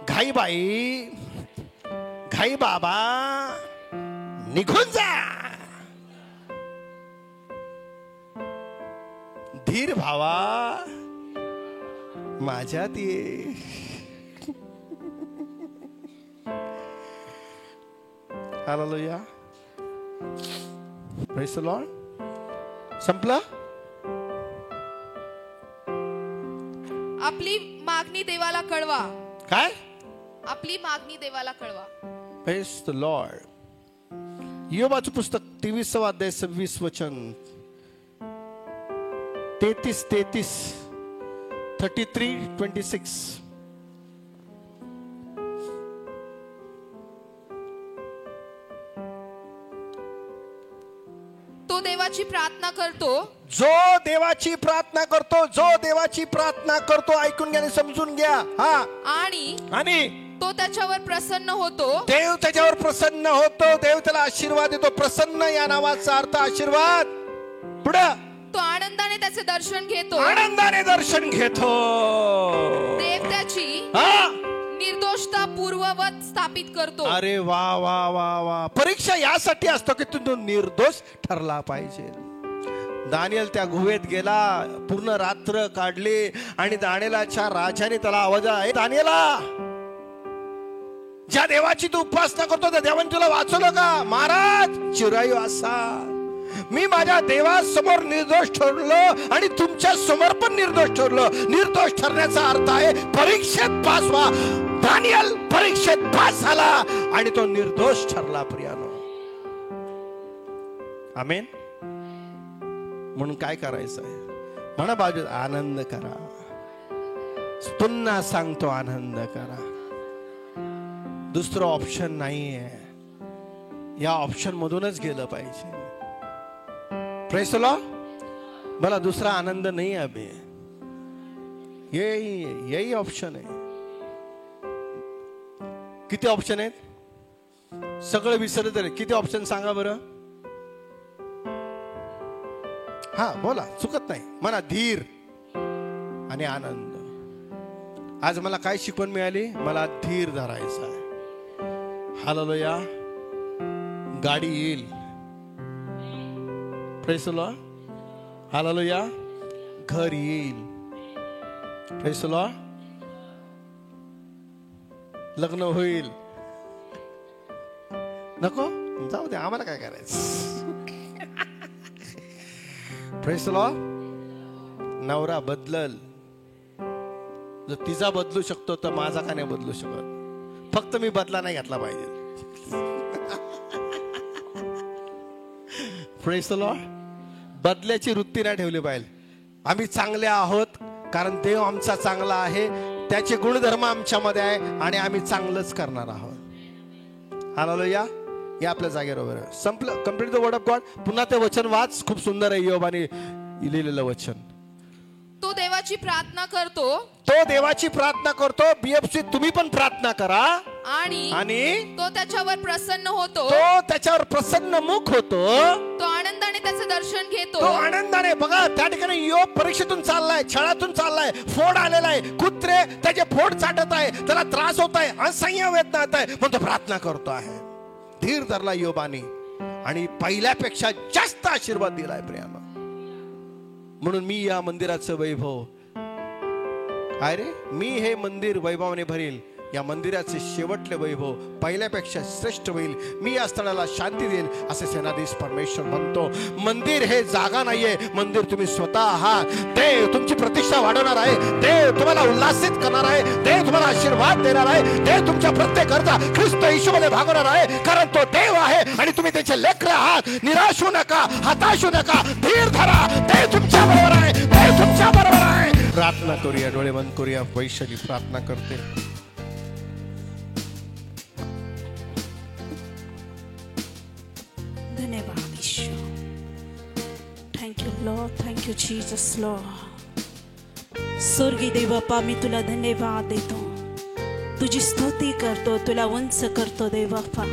घाई बाई, घाई बाबा निघून जा. धीर भावा माझ्यात ये. हालेलुया. Praise the Lord. संपलं. आपली मागणी देवाला कळवा. काय? आपली मागणी देवाला कळवा. Praise the Lord. योबाचं पुस्तक 23 अध्याय 26 वचन. 33:26. तो देवाची प्रार्थना करतो. जो देवाची प्रार्थना करतो. ऐकून घ्या आणि समजून घ्या. आणि तो त्याच्यावर प्रसन्न होतो. देव त्याच्यावर प्रसन्न होतो. देव त्याला आशीर्वाद देतो. प्रसन्न या नावाचा अर्थ आशीर्वाद. पुढं तो आनंदाने त्याचे दर्शन घेतो. देव त्याची निर्दोषता पूर्ववत स्थापित करतो. अरे वा वा वा वा. परीक्षा यासाठी असतो की तू निर्दोष ठरला पाहिजे. दानियल त्या गुहेत गेला, पूर्ण रात्र काढली आणि दानियेलाच्या राजाने त्याला आवाज आहे, दानियेला, ज्या देवाची तू उपासना करतो त्या देवाने तुला वाचवलं का? महाराज चिरायू असा मी माझ्या देवासमोर निर्दोष ठरलो आणि तुमच्या समोर पण निर्दोष ठरलो. निर्दोष ठरण्याचा अर्थ आहे परीक्षेत पास व्हा. दानियल परीक्षेत पास झाला आणि तो निर्दोष ठरला. प्रियानो, आमेन. म्हणून काय करायचं आहे? म्हणा बाजू आनंद करा. पुन्हा सांगतो आनंद करा. दुसरं ऑप्शन नाहीये. या ऑप्शन मधूनच गेलं पाहिजे. Praise the Lord. मला दुसरा आनंद नाही अभी. यही ऑप्शन आहे. किती ऑप्शन आहेत? सगळं विसरत आहे. किती ऑप्शन सांगा बरं. हा बोला, चुकत नाही. म्हणा धीर. आणि आनंद. आज मला काय शिकवण मिळाली? मला धीर धरायचा आहे. हालेलुया. गाडी येईल. Praise the Lord. हालेलुया. घर येईल. Praise the Lord. लग्न होईल. नको जाऊ दे, आम्हाला काय करायचं. Praise the Lord. नवरा बदलल. जर तिचा बदलू शकतो तर माझा का नाही बदलू शकत? फक्त मी बदला नाही घेतला पाहिजे. Praise the Lord. बदल्याची वृत्ती नाही ठेवली पाहिजे. आम्ही चांगले आहोत कारण देव आमचा चांगला आहे, त्याचे गुणधर्म आमच्यामध्ये आहे आणि आम्ही चांगलंच करणार आहोत. हालेलुया. या आपल्या जागेवर उभे राहा. संपलं. Complete the word of God. पुन्हा ते वचन वाच. खूप सुंदर आहे योबाने लिहिलेलं वचन. तो देवाची प्रार्थना करतो. तो देवाची प्रार्थना करतो. BFC तुम्ही पण प्रार्थना करा. आणि तो त्याच्यावर प्रसन्न होतो. तो त्याच्यावर प्रसन्नमुख होतो. तो आनंदाने त्याचं दर्शन घेतो. तो आनंदाने. बघा त्या ठिकाणी योग परीक्षेतून चाललाय, छळातून चाललाय, फोड आलेला आहे, कुत्रे त्याचे फोड चाटत आहे, त्याला त्रास होत आहे, असह्य वेदना होत आहे, पण तो प्रार्थना करतो आहे. धीर धरला योबाने आणि पहिल्यापेक्षा जास्त आशीर्वाद दिलाय प्रियानो. म्हणून मी या मंदिराचं वैभव काय रे, मी हे मंदिर वैभवाने भरील. या मंदिराचे शेवटले वैभव पहिल्यापेक्षा श्रेष्ठ होईल. मी या स्थळाला शांती देईल असे सेनाधीश परमेश्वर म्हणतो. मंदिर हे जागा नाहीये, मंदिर तुम्ही स्वतः आहात. देव तुमची प्रतिष्ठा वाढवणार आहे. देव तुम्हाला उल्हासित करणार आहे. देव तुम्हाला आशीर्वाद देणार आहे. देव तुमच्या प्रत्येक गरजा ख्रिस्त येशूमध्ये भागवणार आहे, कारण तो देव आहे आणि तुम्ही त्याचे लेकरं आहात. निराश होऊ नका, हताश होऊ नका, धीर धरा. देव तुमच्या बरोबर आहे. देव तुमच्या बरोबर आहे. प्रार्थना करूया. डोळे बंद करूया. वैशाली प्रार्थना करते. धन्यवाद ईश्वर. Thank you Lord. Thank you Jesus Lord. स्वर्गीय देव बाप्पा, मी तुला धन्यवाद देतो, तुझी स्तुती करतो, तुला उंच करतो देव बाप्पा.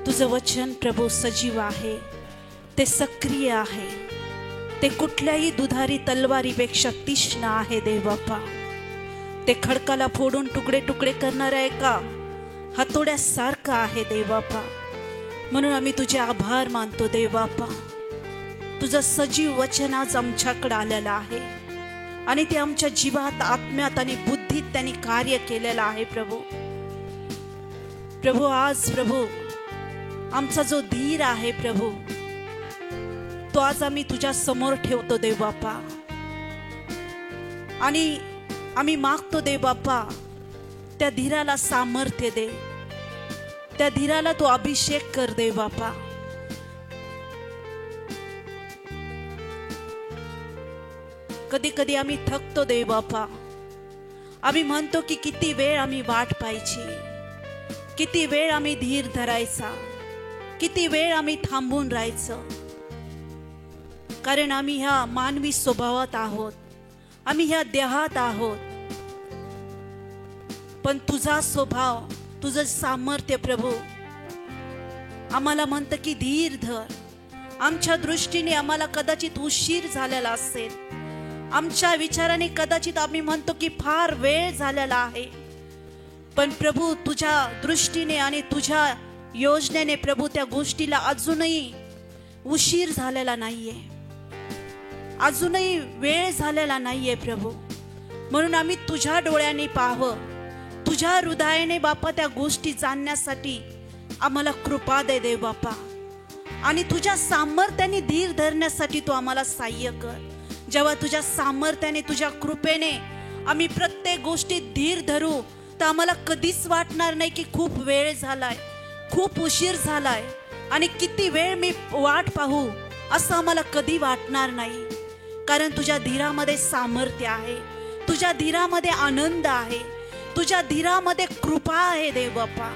तुझं वचन प्रभू सजीव आहे, ते सक्रिय आहे, ते कुठल्याही दुधारी तलवारीपेक्षा तीक्ष्ण आहे देव बाप्पा. ते खडकाला फोडून तुकडे तुकडे करणाऱ्या एका हातोड्यासारखं आहे देव बाप्पा. म्हणून आम्ही तुझे आभार मानतो देव बाप्पा. तुझं सजीव वचन आज आमच्याकडे आलेलं आहे आणि ते आमच्या जीवात, आत्म्यात आणि बुद्धीत त्यांनी कार्य केलेलं आहे प्रभू. प्रभू आज प्रभू आमचा जो धीर आहे प्रभू, तो आज आम्ही तुझ्या समोर ठेवतो देव बाप्पा. आणि आम्ही मागतो देव बाप्पा, त्या धीराला सामर्थ्य दे, त्या धीराला तो अभिषेक कर देव बाप्पा. कधी कधी आम्ही थकतो देव बाप्पा. आम्ही म्हणतो की किती वेळ आम्ही वाट पाहायची, किती वेळ आम्ही धीर धरायचा, किती वेळ आम्ही थांबून राहायचं. कारण आम्ही ह्या मानवी स्वभावात आहोत, आम्ही ह्या देहात आहोत. पण तुझा स्वभाव, तुझं सामर्थ्य प्रभू आम्हाला म्हणतं की धीर धर. आमच्या दृष्टीने आम्हाला कदाचित उशीर झालेला असेल, आमच्या विचाराने कदाचित आम्ही म्हणतो की फार वेळ झालेला आहे, पण प्रभू तुझ्या दृष्टीने आणि तुझ्या योजनेने प्रभू त्या गोष्टीला अजूनही उशीर झालेला नाहीये, अजूनही वेळ झालेला नाहीये प्रभू. म्हणून आम्ही तुझ्या डोळ्याने पाहावं, तुझ्या हृदयाने बापा त्या गोष्टी जाणण्यासाठी आम्हाला कृपा दे देव बापा. आणि तुझ्या सामर्थ्याने धीर धरण्यासाठी तू आम्हाला सहाय्य कर. जेव्हा तुझ्या सामर्थ्याने, तुझ्या कृपेने आम्ही प्रत्येक गोष्टीत धीर धरू, तर आम्हाला कधीच वाटणार नाही की खूप वेळ झालाय, खूप उशीर झालाय आणि किती वेळ मी वाट पाहू, असं आम्हाला कधी वाटणार नाही. कारण तुझ्या धीरामध्ये सामर्थ्य आहे, तुझ्या धीरामध्ये आनंद आहे, तुझ्या धीरामध्ये कृपा आहे देव बाप्पा.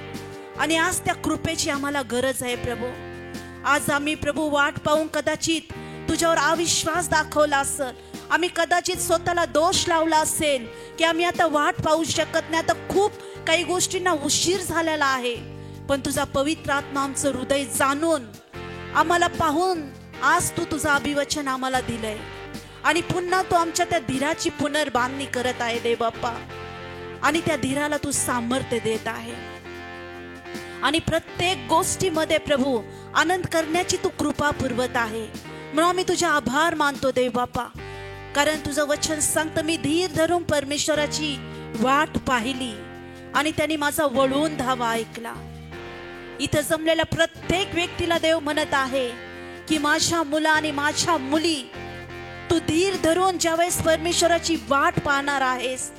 आणि आज त्या कृपेची आम्हाला गरज आहे प्रभू. आज आम्ही प्रभू वाट पाहून कदाचित तुझ्यावर अविश्वास दाखवला असेल, आम्ही कदाचित स्वतःला दोष लावला असेल की आम्ही आता वाट पाहू शकत नाही, आता खूप काही गोष्टींना उशीर झालेला आहे. पण तुझा पवित्र आत्मा आमचं हृदय जाणून, आम्हाला पाहून आज तू तुझं अभिवचन आम्हाला दिलंय. आणि पुन्हा तू आमच्या त्या धीराची पुनर्बांधणी करत आहे देव बाप्पा. आणि त्या धीराला तू सामर्थ्य देत आहे आणि प्रत्येक गोष्टीमध्ये प्रभू आनंद करण्याची तू कृपा पुरवत आहे. म्हणून आम्ही तुझे आभार मानतो देव बाप्पा. कारण तुझं वचन सांगतं, मी धीर धरून परमेश्वराची वाट पाहिली आणि त्यांनी माझा वळून धावा ऐकला. इथं जमलेल्या प्रत्येक व्यक्तीला देव म्हणत आहे की माझ्या मुला आणि माझ्या मुली, तू धीर धरून ज्यावेळेस परमेश्वराची वाट पाहणार आहेस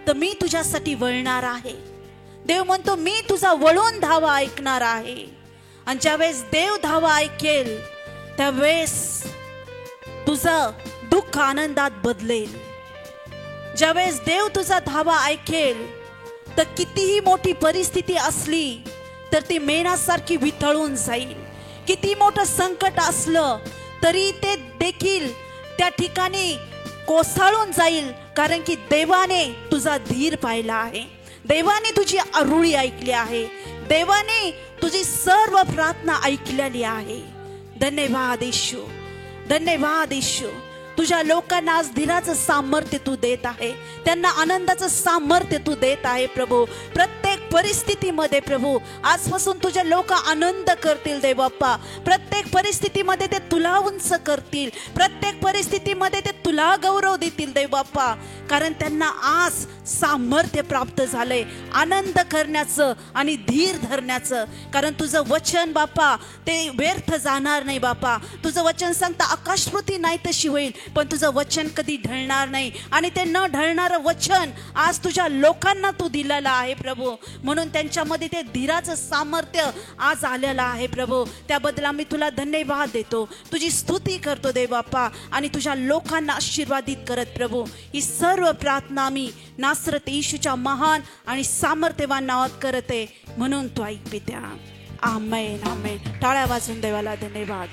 तर मी तुझ्यासाठी वळणार आहे. देव म्हणतो मी तुझा वळून धावा ऐकणार आहे. आणि ज्यावेळेस देव धावा ऐकेल त्यावेळेस तुझं दुःख आनंदात बदलेल. ज्यावेळेस देव तुझा धावा ऐकेल तर कितीही मोठी परिस्थिती असली तर ती मेणासारखी वितळून जाईल. किती मोठं संकट असलं तरी ते देखील त्या ठिकाणी कोसळून जाईल. कारण की देवाने तुझा धीर पाहिला आहे, देवाने तुझी आरुळी ऐकली आहे, देवाने तुझी सर्व प्रार्थना ऐकलेली आहे. धन्यवाद येशू, धन्यवाद येशू. तुझ्या लोकांना आज धीराचं सामर्थ्य तू देत आहे, त्यांना आनंदाचं सामर्थ्य तू देत आहे प्रभू. प्रत्येक परिस्थितीमध्ये प्रभू आजपासून तुझे लोक आनंद करतील देव बाप्पा. प्रत्येक परिस्थितीमध्ये ते तुला उंच करतील, प्रत्येक परिस्थितीमध्ये ते तुला गौरव देतील देव बाप्पा. कारण त्यांना आज सामर्थ्य प्राप्त झालंय आनंद करण्याचं आणि धीर धरण्याचं. कारण तुझं वचन बाप्पा ते व्यर्थ जाणार नाही बाप्पा. तुझं वचन सांगता आकाशपृथ्वी नाही तशी होईल पण तुझं वचन कधी ढळणार नाही. आणि ते न ढळणारं वचन आज तुझ्या लोकांना तू दिलेलं आहे प्रभू. म्हणून त्यांच्यामध्ये ते धीराचं सामर्थ्य आज आलेलं आहे प्रभू. त्याबद्दल आम्ही तुला धन्यवाद देतो, तुझी स्तुती करतो देव बाप्पा. आणि तुझ्या लोकांना आशीर्वादित करत प्रभू ही सर्व प्रार्थना आम्ही नासरत येशूच्या महान आणि सामर्थ्यवान नावात करते. म्हणून तो ऐक पित्या. आमेन आमेन. टाळ्या वाजून देवाला धन्यवाद.